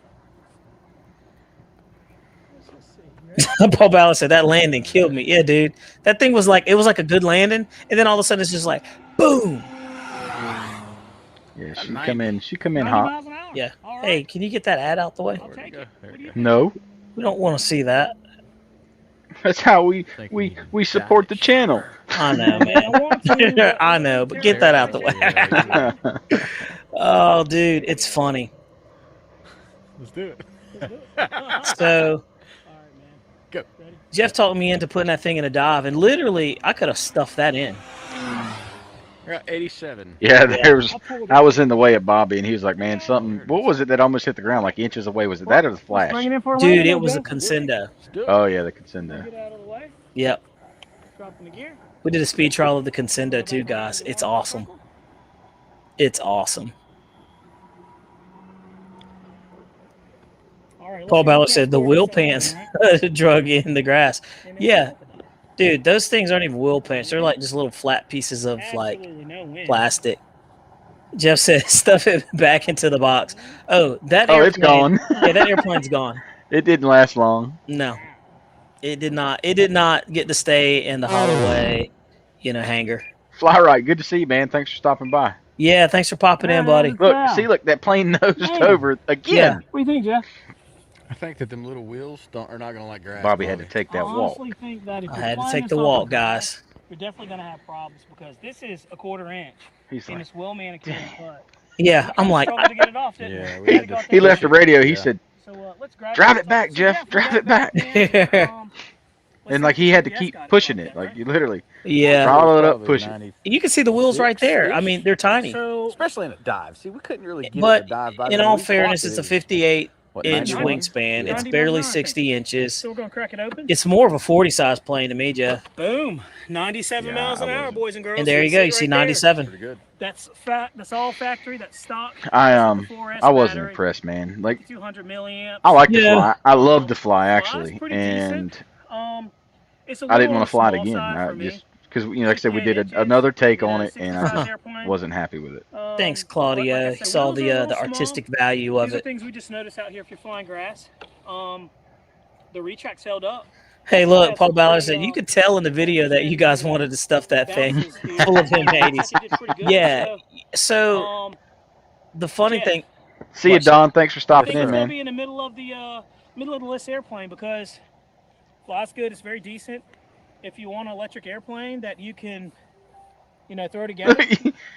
Paul Ballard said that landing killed me. Yeah, dude, that thing was like a good landing, and then all of a sudden it's just like boom. Yeah, she come in hot. Yeah. Right. Hey, can you get that ad out the way? No. We don't want to see that. That's how we support the channel. I know, man. I know, but get that out the way. Oh, dude, it's funny. Let's do it. So, go. Jeff talked me into putting that thing in a dive, and literally, I could have stuffed that in. We're at 87. Yeah, I was in the way of Bobby, and he was like, "Man, something. What was it that almost hit the ground like inches away? Was it that or the flash?" Dude, it was a Consendo. Oh yeah, the Consendo. Yep. We did a speed trial of the Consendo too, guys. It's awesome. It's awesome. Paul Ballard said the wheel pants drug in the grass. Yeah. Dude, those things aren't even wheel pants. They're like just little flat pieces of like plastic. Jeff said, stuff it back into the box. Oh, that airplane. It's gone. Yeah, that airplane's gone. It didn't last long. No. It did not. It did not get to stay in the Holloway, hangar. Fly right. Good to see you, man. Thanks for stopping by. Yeah, thanks for popping in, buddy. Look, that plane nosed over again. Yeah. What do you think, Jeff? I think that them little wheels are not going to like grass. Bobby had to take that walk. Think that if I had to take the walk, guys. You're definitely going to have problems because this is a 1/4 inch. He's and like, it's well manicured. Yeah, I'm like, To get it off, he left the radio. He said, So let's drive it back, Jeff. Drive it back. And like he had to keep pushing it. Like you literally throttle it up, push it. You can see the wheels right there. I mean, they're tiny. So, especially in a dive. See, we couldn't really get it But to dive by in all fairness, it's a 58-inch 91? wingspan. It's barely 60 inches. so we're going to crack it open. It's more of a 40 size plane to me, Jeff. Boom. 97 miles an hour, boys and girls. And there you go. You see 97. Pretty good. That's that's all factory. That's stock. I wasn't impressed, man. Like 200 milliamps. I like to fly. I love to fly actually, and It's a I didn't want to fly it small again. side I for me. just because like I said, we did another take on it, and I just wasn't happy with it. Thanks, Claudia. He saw the artistic value of These are it. things we just noticed out here if you're flying grass. The retract's held up. Hey, look, Paul Ballard said you could tell in the video that you guys wanted to stuff that thing full of M80s. Yeah. So the funny thing. See you, Don. Thanks for stopping in, man. Be in the middle of the list airplane because flies good. It's very decent. If you want an electric airplane that you can, throw together,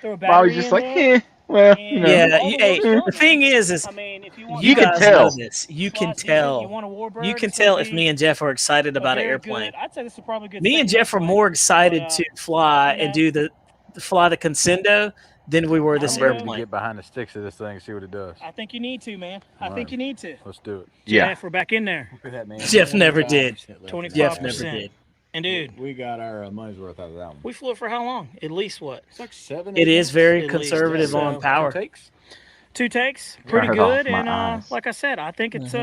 throw a battery Bobby's just in like, there, well, Yeah. Hey, the thing is, I mean, if you want, you can guys tell. know this. You can flies good, tell. You want a Warbird, You can it's gonna tell if be me and Jeff are excited a about an very airplane. good- I'd say this is probably a good. Me and second Jeff are airplane. more excited But, to fly and do the Consendo than we were this I'm ready to airplane. Get behind the sticks of this thing and see what it does. I think you need to, man. I think you need to. Let's do it. Yeah. Jeff, we're back in there. Look at that, man. Jeff never did. 25%. Jeff never did. And dude, We got our money's worth out of that one. we flew it for how long? At least what? It's like 7. It is very At least, conservative so- on power. Takes. 2 takes, pretty Right off good. my And eyes. like I said, I think it's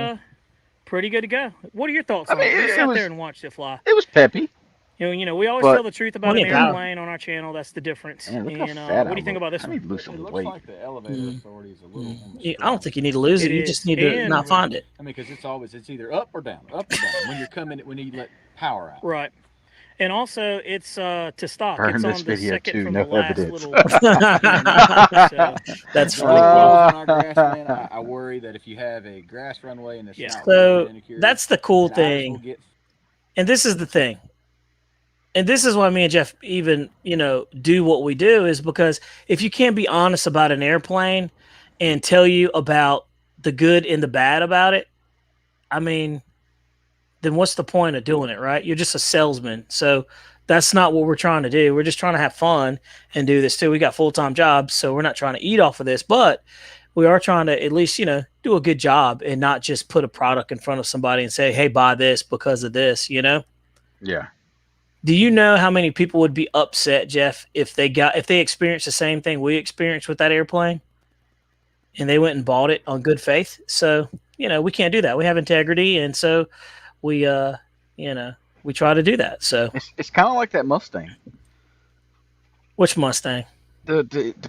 pretty good to go. What are your thoughts I on mean, it? it Let's sit was- there and watch it fly. It was peppy. We always But- tell the truth about an Plenty of power. airplane on our channel. That's the difference. Man, look how And fat what do you I think look. about this I one? need to lose It some looks weight. like the elevator authority is a little. I don't think you need to lose it. It You is. just need to And- not find it. I mean, because it's either up or down when you're coming when you let power out. Right. And also, it's to stock. Burn it's this on the video second too, from no the last evidence. little. That's When funny. it goes on our grass, man, I worry that if you have a grass runway and it's not So manicured, that's the cool then ours will thing. get- And this is the thing. And this is why me and Jeff even, do what we do is because if you can't be honest about an airplane and tell you about the good and the bad about it, I mean, then what's the point of doing it, right? You're just a salesman. So that's not what we're trying to do. We're just trying to have fun and do this too. We got full-time jobs, so we're not trying to eat off of this, but we are trying to at least, do a good job and not just put a product in front of somebody and say, hey, buy this because of this, Yeah. Do you know how many people would be upset, Jeff, if they experienced the same thing we experienced with that airplane and they went and bought it on good faith? So, we can't do that. We have integrity, and so we we try to do that. So It's kind of like that Mustang. which Mustang? The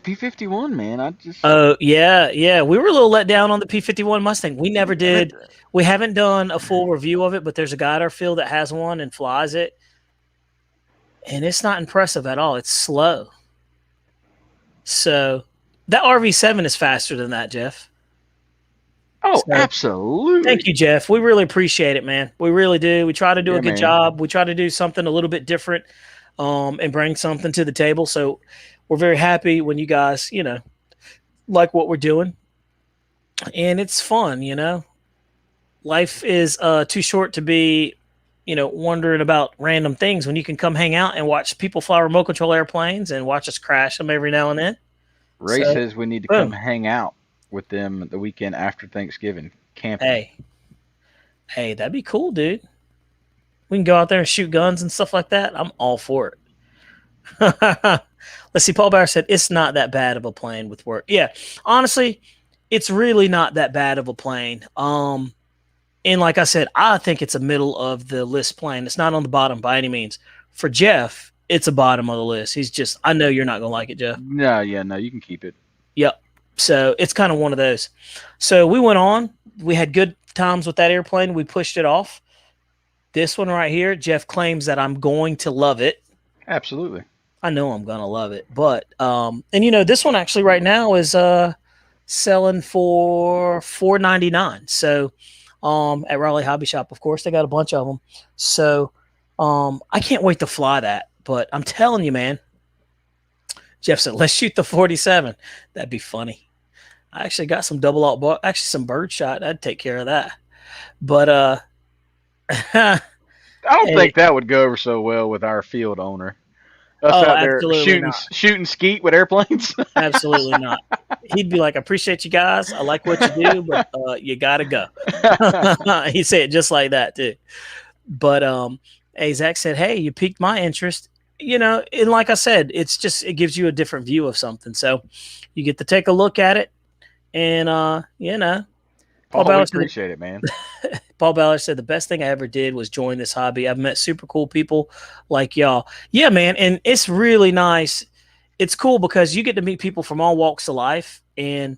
P-51, man. I just Oh, yeah. We were a little let down on the P-51 Mustang. We never did. We haven't done a full review of it, but there's a guy at our field that has one and flies it. And it's not impressive at all. It's slow. So that RV7 is faster than that, Jeff. Oh, So, absolutely. thank you, Jeff. We really appreciate it, man. We really do. We try to do a good job. We try to do something a little bit different and bring something to the table. So we're very happy when you guys, like what we're doing. And it's fun, Life is too short to be, wondering about random things when you can come hang out and watch people fly remote control airplanes and watch us crash them every now and then. Ray says we need to come hang out with them the weekend after Thanksgiving camping. Hey, that'd be cool, dude. We can go out there and shoot guns and stuff like that. I'm all for it. Let's see. Paul Bauer said it's not that bad of a plane with work. Yeah, honestly, it's really not that bad of a plane. And like I said, I think it's a middle of the list plane. It's not on the bottom by any means. For Jeff, it's a bottom of the list. He's just, I know you're not gonna like it, Jeff. No, you can keep it. Yep. So it's kind of one of those. So we went on. We had good times with that airplane. We pushed it off. This one right here, Jeff claims that I'm going to love it. Absolutely. I know I'm gonna love it. But and this one actually right now is selling for $499. So at Raleigh Hobby Shop, of course, they got a bunch of them. So I can't wait to fly that. But I'm telling you, man, Jeff said, let's shoot the 47. That'd be funny. I actually got some some bird shot. I'd take care of that. But I don't think that would go over so well with our field owner. Us out there shooting skeet with airplanes. Absolutely not. He'd be like, I appreciate you guys. I like what you do, but you gotta go. He'd say it just like that too. But hey, Zach said, hey, you piqued my interest. And like I said, it gives you a different view of something. So you get to take a look at it. And Paul Ballard appreciate it, man. Paul Ballard said the best thing I ever did was join this hobby. I've met super cool people like y'all. Yeah, man, and it's really nice. It's cool because you get to meet people from all walks of life, and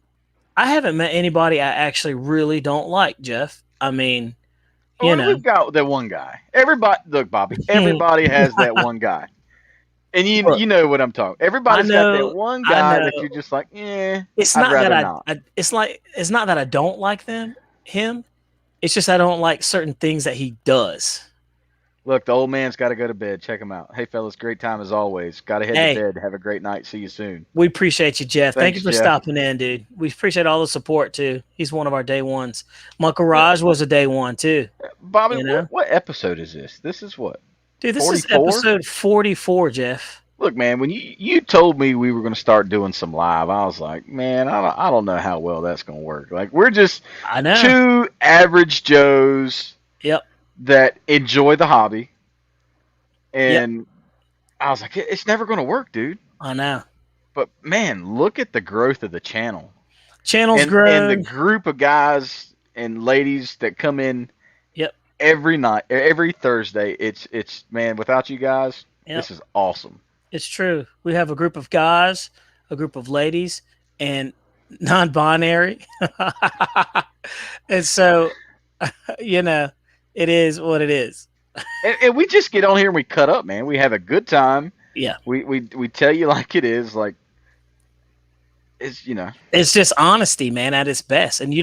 I haven't met anybody I actually really don't like, Jeff. I mean, we've got that one guy. Everybody, look, Bobby. Everybody has that one guy. And you know what I'm talking. Everybody's got that one guy that you're just like, It's not that it's not that I don't like him. It's just I don't like certain things that he does. Look, the old man's got to go to bed. Check him out. Hey, fellas, great time as always. Got to head to bed. Have a great night. See you soon. We appreciate you, Jeff. Thank you for Jeff. stopping in, dude. We appreciate all the support too. He's one of our day ones. My garage was a day one too. Bobby, what episode is this? This is what? Dude, this 44? Is episode 44, Jeff. Look, man, when you told me we were going to start doing some live, I was like, man, I don't know how well that's going to work. Like, we're just two average Joes that enjoy the hobby. And I was like, it's never going to work, dude. I know. But, man, look at the growth of the channel. Channel's grown. And the group of guys and ladies that come in every night, every Thursday. It's man, without you guys, this is awesome. It's true. We have a group of guys, a group of ladies, and non-binary. And so, it is what it is. And we just get on here and we cut up, man. We have a good time. Yeah. We tell you like it is. Like, it's, It's just honesty, man, at its best. And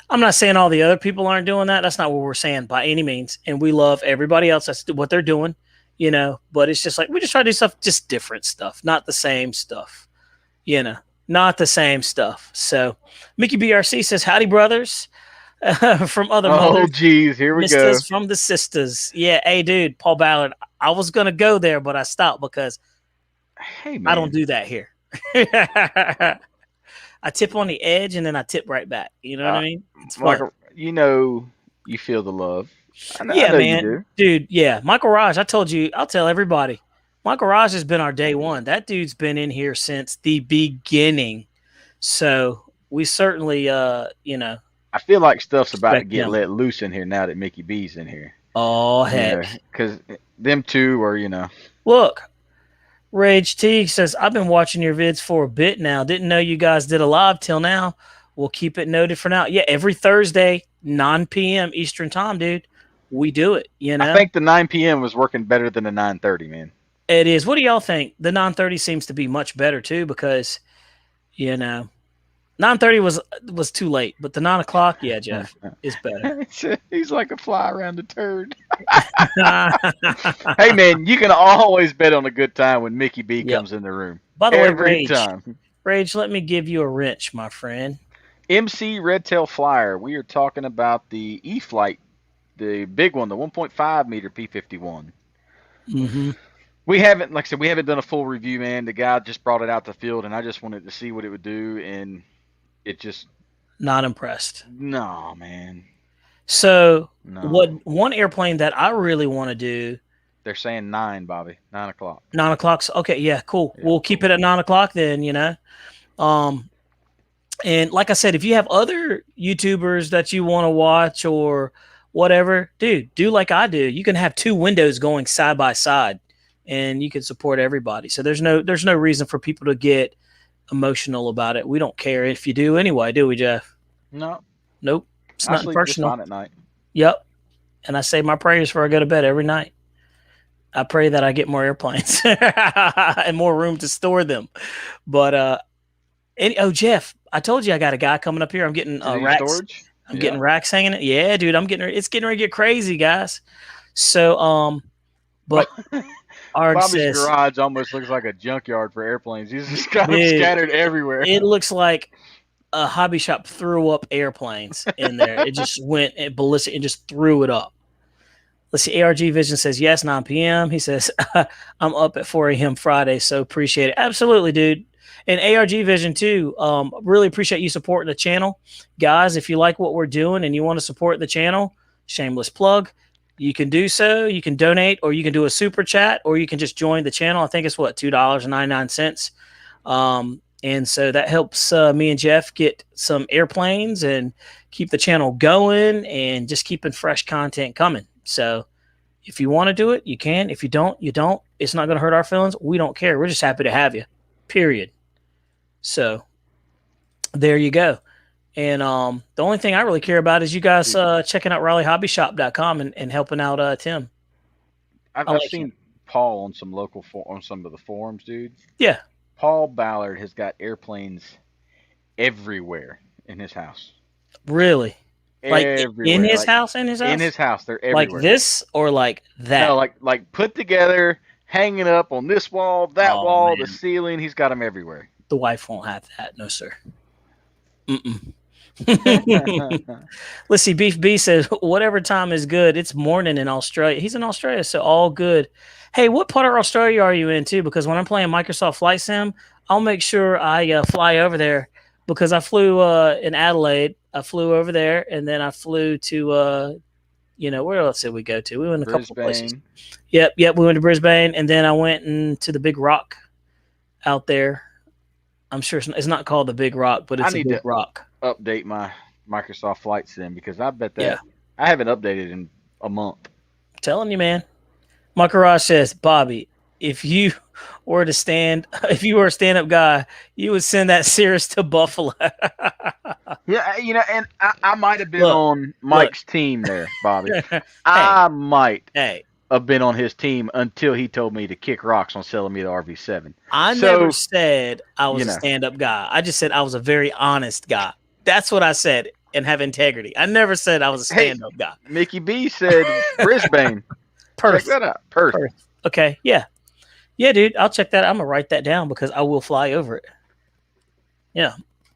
I'm not saying all the other people aren't doing that. That's not what we're saying by any means. And we love everybody else. That's what they're doing, but it's just like, we just try to do stuff, just different stuff, not the same stuff, not the same stuff. So Mickey BRC says, howdy, brothers, from other mothers. Oh, geez, here we go. From the sisters. Yeah. Hey, dude, Paul Ballard, I was going to go there, but I stopped because hey, man, I don't do that here. I tip on the edge and then I tip right back. You know what I mean? It's fun. Like, you know, you feel the love. I Yeah, know you man. do. Dude, yeah. Michael Raj, I told you, I'll tell everybody. Michael Raj has been our day one. That dude's been in here since the beginning. So we certainly, you know. I feel like stuff's about to Respect get him. let loose in here now that Mickey B's in here. Oh, heck. Because them two are, you know. Look, Rage T says, I've been watching your vids for a bit now. Didn't know you guys did a live till now. We'll keep it noted for now. Yeah, every Thursday, 9 p.m. Eastern time, dude. We do it, you know? I think the 9 p.m. was working better than the 9:30, man. It is. What do y'all think? The 9:30 seems to be much better, too, because, you know, 9:30 was too late, but the 9 o'clock, yeah, Jeff, is better. He's like a fly around a turd. Hey, man, you can always bet on a good time when Mickey B comes in the room. By the way, Every time. Rage, let me give you a wrench, my friend. MC Redtail Flyer. We are talking about the E-Flight, the big one, the 1.5 meter P-51. Mm-hmm. We haven't, like I said, we haven't done a full review, man. The guy just brought it out the field, and I just wanted to see what it would do, and it just... Not impressed. No, man. So, No. what one airplane that I really want to do... They're saying 9, Bobby. 9 o'clock. 9 o'clock. Okay, yeah, cool. Yeah, we'll keep it at 9 o'clock then, you know. And like I said, if you have other YouTubers that you want to watch or whatever, dude, do like I do. You can have 2 windows going side by side, and you can support everybody. So there's no reason for people to get emotional about it. We don't care if you do anyway, do we, Jeff? No. Nope. It's I not sleep personal. just fine at night. Yep. And I say my prayers before I go to bed every night. I pray that I get more airplanes and more room to store them. But Jeff, I told you I got a guy coming up here. I'm getting racks. Storage? I'm getting racks hanging it. Yeah, dude, it's getting ready to get crazy, guys. So but Bobby's garage almost looks like a junkyard for airplanes. He's just got them scattered everywhere. It looks like a hobby shop threw up airplanes in there. It just went ballistic and just threw it up. Let's see. ARG Vision says, yes, 9 p.m. He says, I'm up at 4 a.m. Friday, so appreciate it. Absolutely, dude. And ARG Vision, too, really appreciate you supporting the channel. Guys, if you like what we're doing and you want to support the channel, shameless plug, you can do so. You can donate, or you can do a super chat, or you can just join the channel. I think it's, $2.99. And so that helps me and Jeff get some airplanes and keep the channel going and just keeping fresh content coming. So if you want to do it, you can. If you don't, you don't. It's not going to hurt our feelings. We don't care. We're just happy to have you, period. So there you go. And the only thing I really care about is you guys checking out RaleigHobbyShop.com and helping out Tim. I've seen Paul on some on some of the forums, dude. Yeah. Paul Ballard has got airplanes everywhere in his house. Really? Like everywhere. In his house? In his house? In his house. They're everywhere. Like this or like that? No, like put together, hanging up on this wall, that wall, man. the ceiling. He's got them everywhere. The wife won't have that. No, sir. Let's see. Beef B says, whatever time is good. It's morning in Australia. He's in Australia, so all good. Hey, what part of Australia are you in, too? Because when I'm playing Microsoft Flight Sim, I'll make sure I fly over there because I flew in Adelaide. I flew over there, and then I flew to, where else did we go to? We went a couple of places. Yep. We went to Brisbane, and then I went into the Big Rock out there. I'm sure it's not called the Big Rock, but it's a Big Rock. Update my Microsoft Flight Sim because I bet that I haven't updated in a month. I'm telling you, man. Makaraj says, Bobby, if you were a stand-up guy, you would send that Cirrus to Buffalo. Yeah, and I might have been on Mike's team there, Bobby. I might have been on his team until he told me to kick rocks on selling me the RV7. I never said I was a stand-up guy. I just said I was a very honest guy. That's what I said, and have integrity. I never said I was a stand-up guy. Mickey B said Brisbane. Perth. Check that out. Perth. Okay, yeah. Yeah, dude, I'll check that out. I'm going to write that down because I will fly over it. Yeah,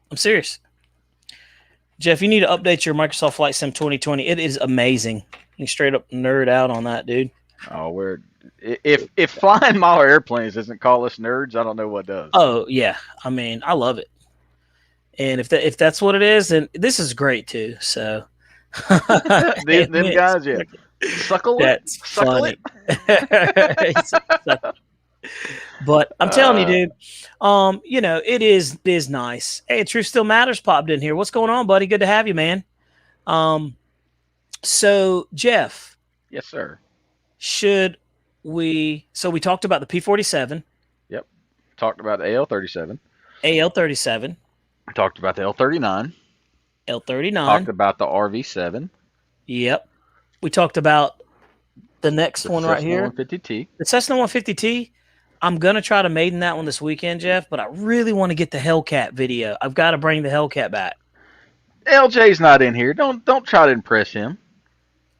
I'm serious. Jeff, you need to update your Microsoft Flight Sim 2020. It is amazing. You straight up nerd out on that, dude. Oh, if flying Mahler airplanes doesn't call us nerds, I don't know what does. Oh, yeah. I mean, I love it. And if that's what it is, then this is great too. So them guys, yeah. Suckle it. That's Suckle funny. But I'm telling you, dude, it is nice. Hey, Truth Still Matters popped in here. What's going on, buddy? Good to have you, man. So Jeff. Yes, sir. We talked about the P47. Yep. Talked about the AL-37. AL-37. Talked about the L-39. L-39. Talked about the RV-7. Yep. We talked about the next one right here. The Cessna 150T. The Cessna 150T. I'm going to try to maiden that one this weekend, Jeff, but I really want to get the Hellcat video. I've got to bring the Hellcat back. LJ's not in here. Don't try to impress him.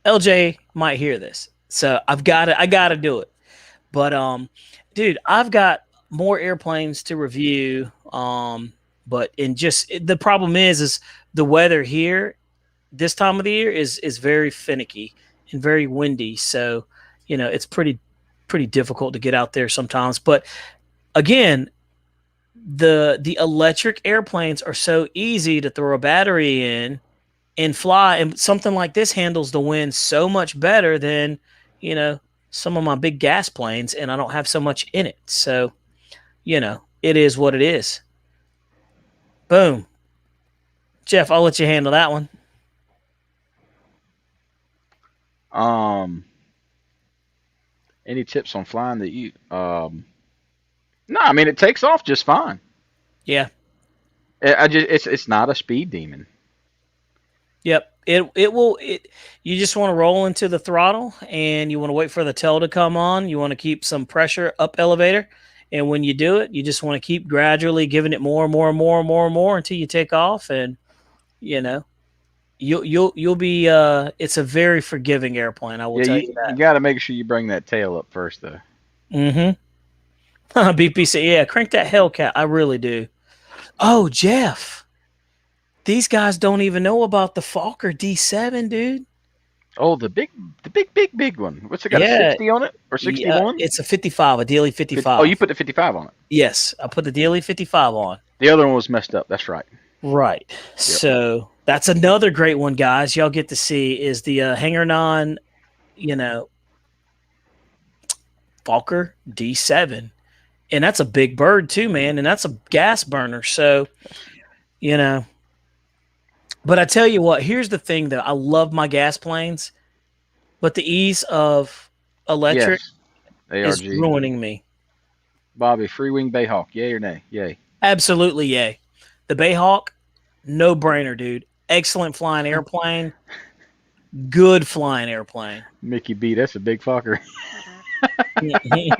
LJ might hear this. So I got to do it. But dude, I've got more airplanes to review. But the problem is the weather here this time of the year is very finicky and very windy. So, it's pretty difficult to get out there sometimes. But again, the electric airplanes are so easy to throw a battery in and fly. And something like this handles the wind so much better than, some of my big gas planes, and I don't have so much in it. So, it is what it is. Boom. Jeff, I'll let you handle that one. Any tips on flying that you no, I mean it takes off just fine. Yeah. It's not a speed demon. Yep. You just want to roll into the throttle and you want to wait for the tail to come on. You want to keep some pressure up elevator. And when you do it, you just want to keep gradually giving it more and more and more and more and more until you take off. And, you'll be, it's a very forgiving airplane. I will tell you that. You got to make sure you bring that tail up first though. Mm-hmm. BPC. Yeah. Crank that Hellcat. I really do. Oh, Jeff. These guys don't even know about the Fokker D7, dude. Oh, the big one. What's it got? A 60 on it or 61? It's a 55, a Daily 55. Oh, you put the 55 on it. Yes, I put the Daily 55 on. The other one was messed up. That's right. Right. Yep. So that's another great one, guys. Y'all get to see is the Hangar 9, Fokker D7, and that's a big bird too, man. And that's a gas burner. So, But I tell you what, here's the thing though. I love my gas planes, but the ease of electric is ruining me. Bobby, free wing Bayhawk, yay or nay? Yay. Absolutely yay. The Bayhawk, no brainer, dude. Excellent flying airplane. Good flying airplane. Mickey B, that's a big fucker. Indeed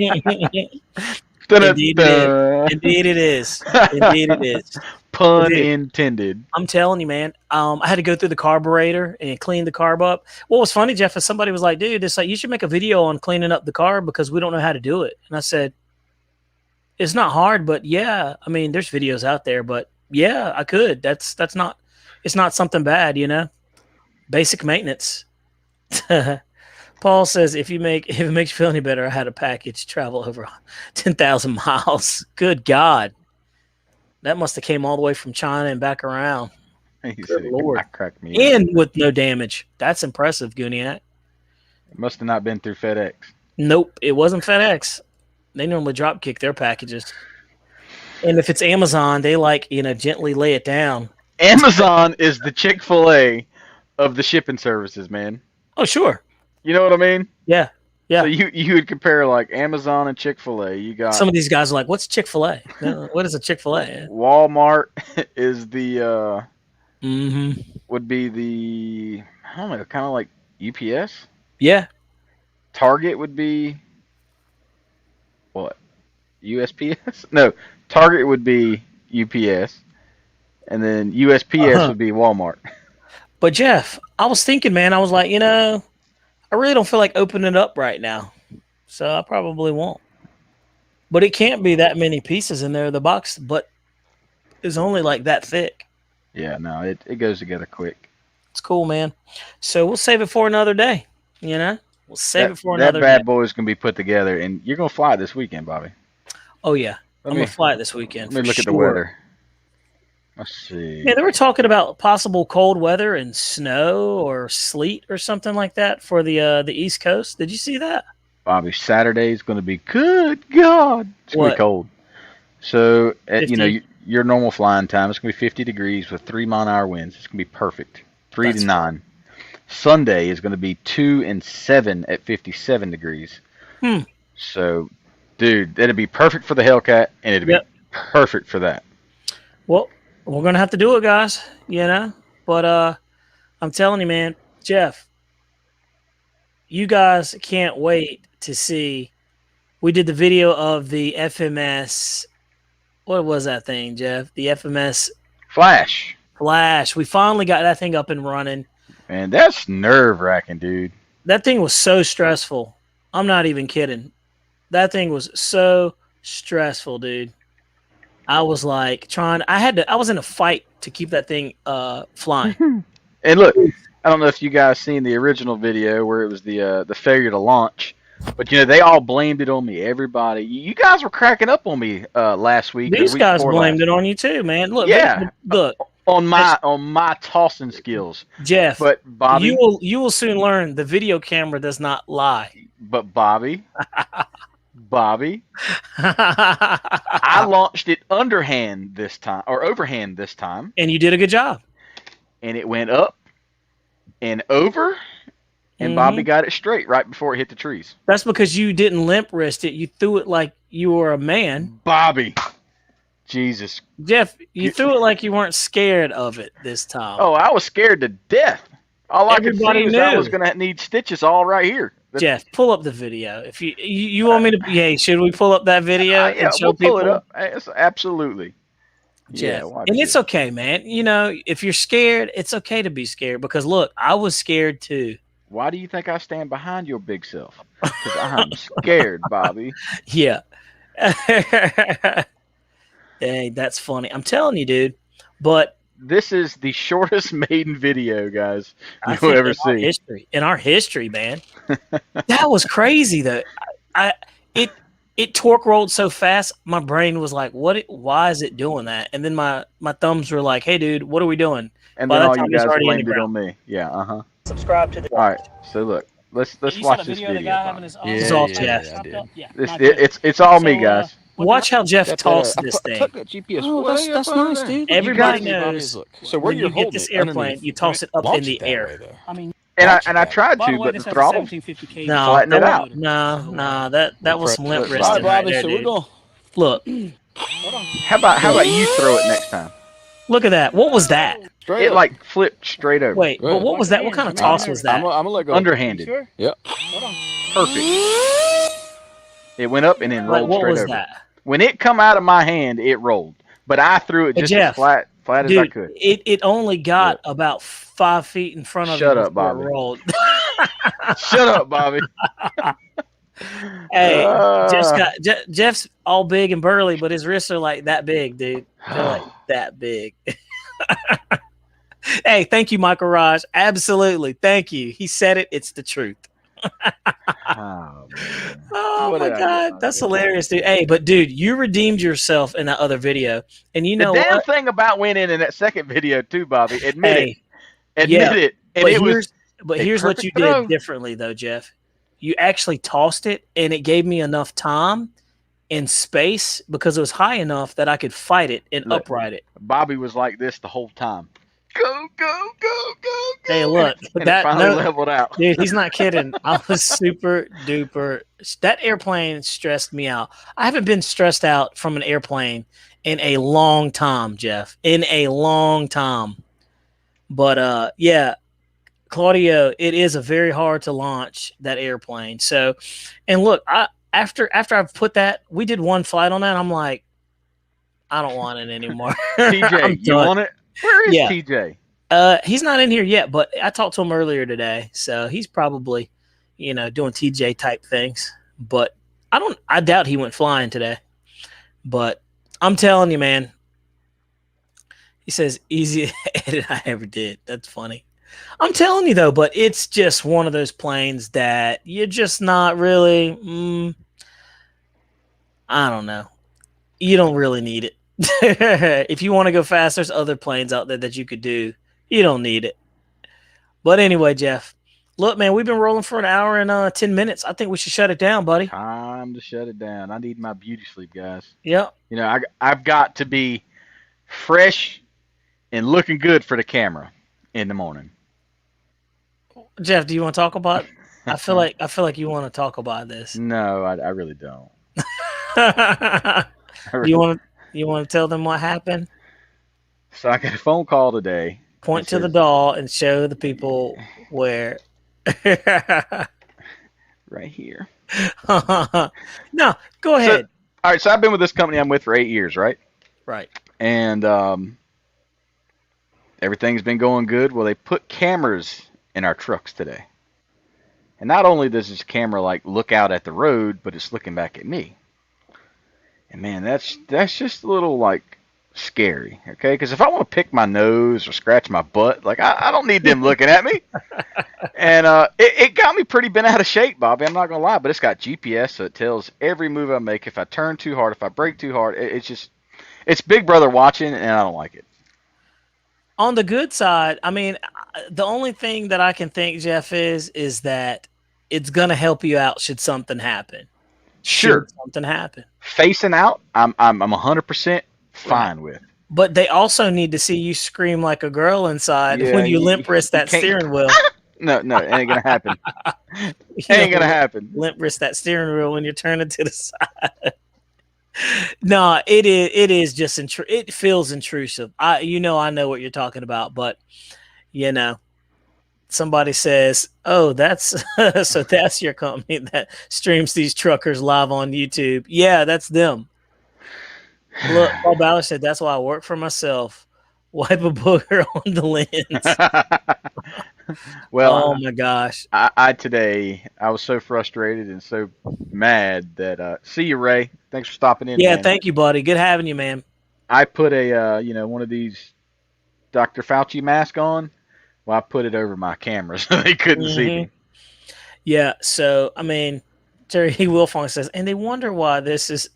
it is. Indeed it is. Pun intended. I'm telling you, man. I had to go through the carburetor and clean the carb up. What was funny, Jeff, is somebody was like, dude, it's like you should make a video on cleaning up the carb because we don't know how to do it. And I said, it's not hard, but yeah, I mean, there's videos out there, but yeah, I could. It's not something bad, Basic maintenance. Paul says, if it makes you feel any better, I had a package travel over 10,000 miles. Good God. That must have came all the way from China and back around. Good Lord. Cracked me and with no damage. That's impressive, Gooniac. It must have not been through FedEx. Nope, it wasn't FedEx. They normally drop kick their packages. And if it's Amazon, they gently lay it down. Amazon is the Chick-fil-A of the shipping services, man. Oh, sure. You know what I mean? Yeah. Yeah. So you would compare like Amazon and Chick-fil-A. You got some of these guys are like, "What's Chick-fil-A? What is a Chick-fil-A?" Walmart is the mm-hmm. would be the I don't know, kind of like UPS. Yeah. Target would be what? USPS? No, Target would be UPS, and then USPS would be Walmart. But Jeff, I was thinking, man, I was like, I really don't feel like opening it up right now, so I probably won't. But it can't be that many pieces in there. The box, but is only like that thick. Yeah, no, it goes together quick. It's cool, man. So we'll save it for another day. We'll save it for another day. That bad boy is gonna be put together, and you're gonna fly it this weekend, Bobby. Oh yeah, I'm gonna fly it this weekend. Let me look at the weather. Let's see. Yeah, they were talking about possible cold weather and snow or sleet or something like that for the East Coast. Did you see that? Bobby, Saturday is going to be good. God, it's going to be What? cold. So, at, 50? your normal flying time, it's going to be 50 degrees with 3-mile-an-hour winds. It's going to be perfect. 3 to That's 9. Sunday is going to be 2 and 7 at 57 degrees. Hmm. So, dude, that'd be perfect for the Hellcat, and it'd Yep. be perfect for that. Well, we're gonna have to do it, guys. But I'm telling you, man, Jeff, you guys can't wait to see. We did the video of the FMS. What was that thing, Jeff? The FMS Flash. Flash. We finally got that thing up and running. Man, that's nerve-wracking, dude. That thing was so stressful. I'm not even kidding. That thing was so stressful, dude. I was like I was in a fight to keep that thing flying. And look, I don't know if you guys seen the original video where it was the failure to launch, but they all blamed it on me. Everybody, you guys were cracking up on me last week. These guys blamed it on you too, man. Look, yeah, look on my tossing skills, Jeff. But Bobby, you will soon learn the video camera does not lie. But Bobby, I launched it underhand this time, or overhand this time, and you did a good job. And it went up and over, and Bobby got it straight right before it hit the trees. That's because you didn't limp wrist it. You threw it like you were a man. Bobby. Jesus. Jeff, you threw it like you weren't scared of it this time. Oh, I was scared to death. All I could see was I was going to need stitches all right here. Jeff, pull up the video. If you want me to, hey, should we pull up that video and show people? Pull it up. Absolutely. Jeff, and it's okay, man. If you're scared, it's okay to be scared because look, I was scared too. Why do you think I stand behind your big self? Because I'm scared, Bobby. Yeah. Hey, that's funny. I'm telling you, dude. But this is the shortest maiden video, guys, you'll ever see. In our history, man. That was crazy, though. It torque rolled so fast, my brain was like, why is it doing that? And then my thumbs were like, hey, dude, what are we doing? And then all you guys blamed it on me. Yeah, Subscribe to the... All right, so look. Let's watch this video. It's all me, guys. Watch how Jeff tossed this thing. GPS. Oh, that's nice, dude. Everybody knows. So where you get this airplane, you toss it up in the air. I mean, and I tried to, but the throttle flattened it out. No, that was some limp wrist right there, dude. Look. How about you throw it next time? Look at that. What was that? It like flipped straight over. Wait, but what was that? What kind of toss was that? I'm gonna let go. Underhanded. Sure? Yep. Perfect. It went up and then rolled what straight was over. That? When it come out of my hand, it rolled, but I threw it just as flat as I could. It only got about 5 feet in front of Shut you up, Bobby. It rolled. Shut up, Bobby. Hey, Jeff's all big and burly, but his wrists are like that big, dude. They're like that big. Hey, thank you, Michael Raj. Absolutely, thank you. He said it. It's the truth. Oh my God, that's hilarious, dude. Hey, but dude, you redeemed yourself in that other video, and you know the damn what? thing about winning in that second video too, Bobby. Admit it. And here's what you did differently, though, Jeff. You actually tossed it, and it gave me enough time and space because it was high enough that I could fight it and upright it. Bobby was like this the whole time. Go, go, go, go, go. Hey, look. And that finally leveled out. Dude, he's not kidding. I was super duper. That airplane stressed me out. I haven't been stressed out from an airplane in a long time, Jeff. In a long time. But, yeah, Claudio, it is a very hard to launch that airplane. So, and look, after I've put that, we did one flight on that. I'm like, I don't want it anymore. TJ, you want it? Where is TJ? He's not in here yet, but I talked to him earlier today, so he's probably, doing TJ type things. But I doubt he went flying today. But I'm telling you, man. He says easy edit I ever did. That's funny. I'm telling you though, but it's just one of those planes that you're just not really. I don't know. You don't really need it. If you want to go fast, there's other planes out there that you could do. You don't need it. But anyway, Jeff, look, man, we've been rolling for an hour and 10 minutes. I think we should shut it down, buddy. Time to shut it down. I need my beauty sleep, guys. Yep. You know, I've got to be fresh and looking good for the camera in the morning. Jeff, do you want to talk about? I feel like you want to talk about this. No, I really don't. You want to tell them what happened? So I got a phone call today. Point to the doll and show the people where. Right here. No, go ahead. All right, so I've been with this company I'm with for 8 years, right? Right. And everything's been going good. Well, they put cameras in our trucks today. And not only does this camera like look out at the road, but it's looking back at me. And man, that's just a little like scary, okay? Because if I want to pick my nose or scratch my butt, like I don't need them looking at me. And it got me pretty bent out of shape, Bobby. I'm not gonna lie, but it's got GPS, so it tells every move I make. If I turn too hard, if I brake too hard, it's Big Brother watching, and I don't like it. On the good side, I mean, the only thing that I can think, Jeff, is that it's gonna help you out should something happen. Sure, should something happen. Facing out, I'm 100% fine with. But they also need to see you scream like a girl inside when you limp wrist that steering wheel. No, it ain't gonna happen. Ain't gonna happen. Limp wrist that steering wheel when you're turning to the side. No, it is just it feels intrusive. I know what you're talking about, but somebody says, "Oh, that's so that's your company that streams these truckers live on YouTube." Yeah, that's them. Look, Paul Ballard said, "That's why I work for myself. Wipe a booger on the lens." Well, oh my gosh! I today I was so frustrated and so mad that see you, Ray. Thanks for stopping in. Yeah, man. Thank you, buddy. Good having you, man. I put a one of these Dr. Fauci mask on. Well, I put it over my camera so they couldn't see me. Yeah, so I mean, Terry Wilfong says, and they wonder why this is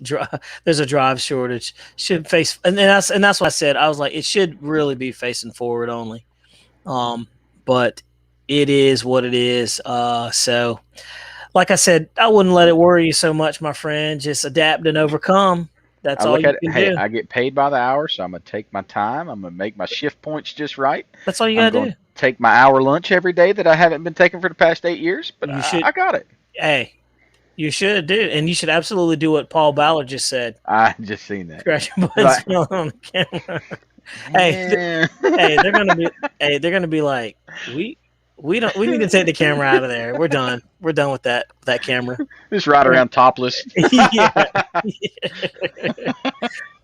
there's a drive shortage. Should face and that's what I said. I was like, it should really be facing forward only. But it is what it is. So like I said, I wouldn't let it worry you so much, my friend. Just adapt and overcome. That's all you can do. I get paid by the hour, so I'm gonna take my time. I'm gonna make my shift points just right. That's all you gotta do. Take my hour lunch every day that I haven't been taking for the past 8 years, but I got it. Hey, you should do, and you should absolutely do what Paul Ballard just said. I just seen that. Scratch your butt on the camera. They're gonna be like, we need to take the camera out of there. We're done with that camera. Just ride around topless. Yeah.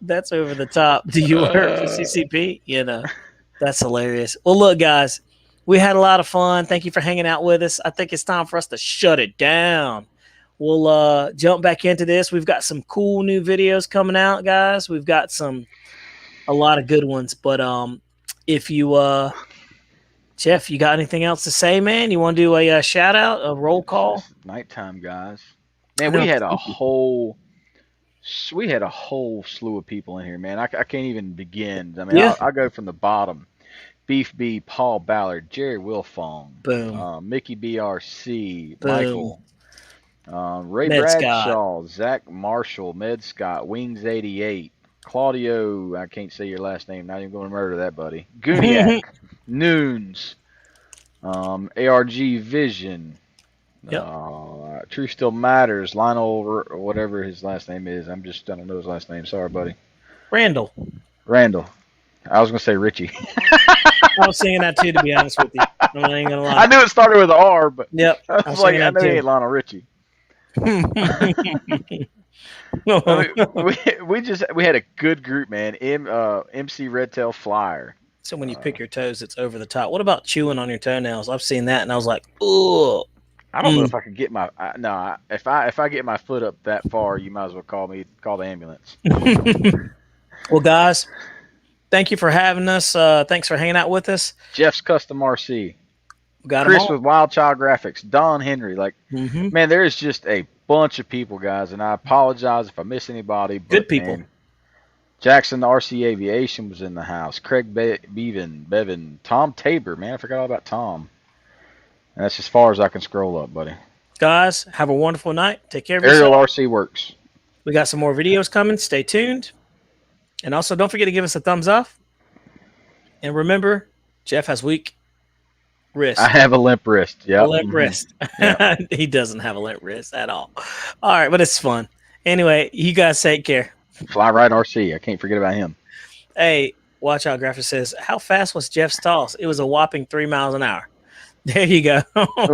That's over the top. Do you work for CCP? That's hilarious. Well, look, guys, we had a lot of fun. Thank you for hanging out with us. I think it's time for us to shut it down. We'll jump back into this. We've got some cool new videos coming out, guys. We've got a lot of good ones. But if you Jeff, you got anything else to say, man? You want to do a shout out, a roll call? It's nighttime, guys. Man, we had a whole slew of people in here, man. I can't even begin. I mean, I'll go from the bottom. Beef B, Paul Ballard, Jerry Wilfong, boom, Mickey BRC, boom. Michael, Ray Med Bradshaw, Zach Marshall, Med Scott, Wings 88, Claudio. I can't say your last name. Not even going to murder that, buddy. Gooniac, Noons, ARG Vision. Yep. Truth Still Matters, Lionel, or whatever his last name is. I don't know his last name. Sorry, buddy. Randall. I was gonna say Richie. I was singing that too, to be honest with you. I ain't gonna lie. I knew it started with an R, but yep. I was like, I know he ain't Lionel Richie. we had a good group, man. MC Redtail Flyer. So when you pick your toes, it's over the top. What about chewing on your toenails? I've seen that, and I was like, oh. I don't know if I could get if I get my foot up that far, you might as well call the ambulance. Well, guys, thank you for having us. Thanks for hanging out with us. Jeff's Custom RC. Got Chris with Wild Child Graphics. Don Henry. Man, there is just a bunch of people, guys, and I apologize if I miss anybody. But, good people. Man, Jackson, the RC Aviation was in the house. Craig Bevan, Tom Tabor. Man, I forgot all about Tom. And that's as far as I can scroll up, buddy. Guys, have a wonderful night. Take care of Aerial yourself. RC Works. We got some more videos coming. Stay tuned. And also, don't forget to give us a thumbs up. And remember, Jeff has weak wrist. I have a limp wrist. Yeah, a limp wrist. He doesn't have a limp wrist at all. All right, but it's fun. Anyway, you guys take care. Fly Ride RC. I can't forget about him. Hey, watch out. Graphic says, how fast was Jeff's toss? It was a whopping 3 miles an hour. There you go.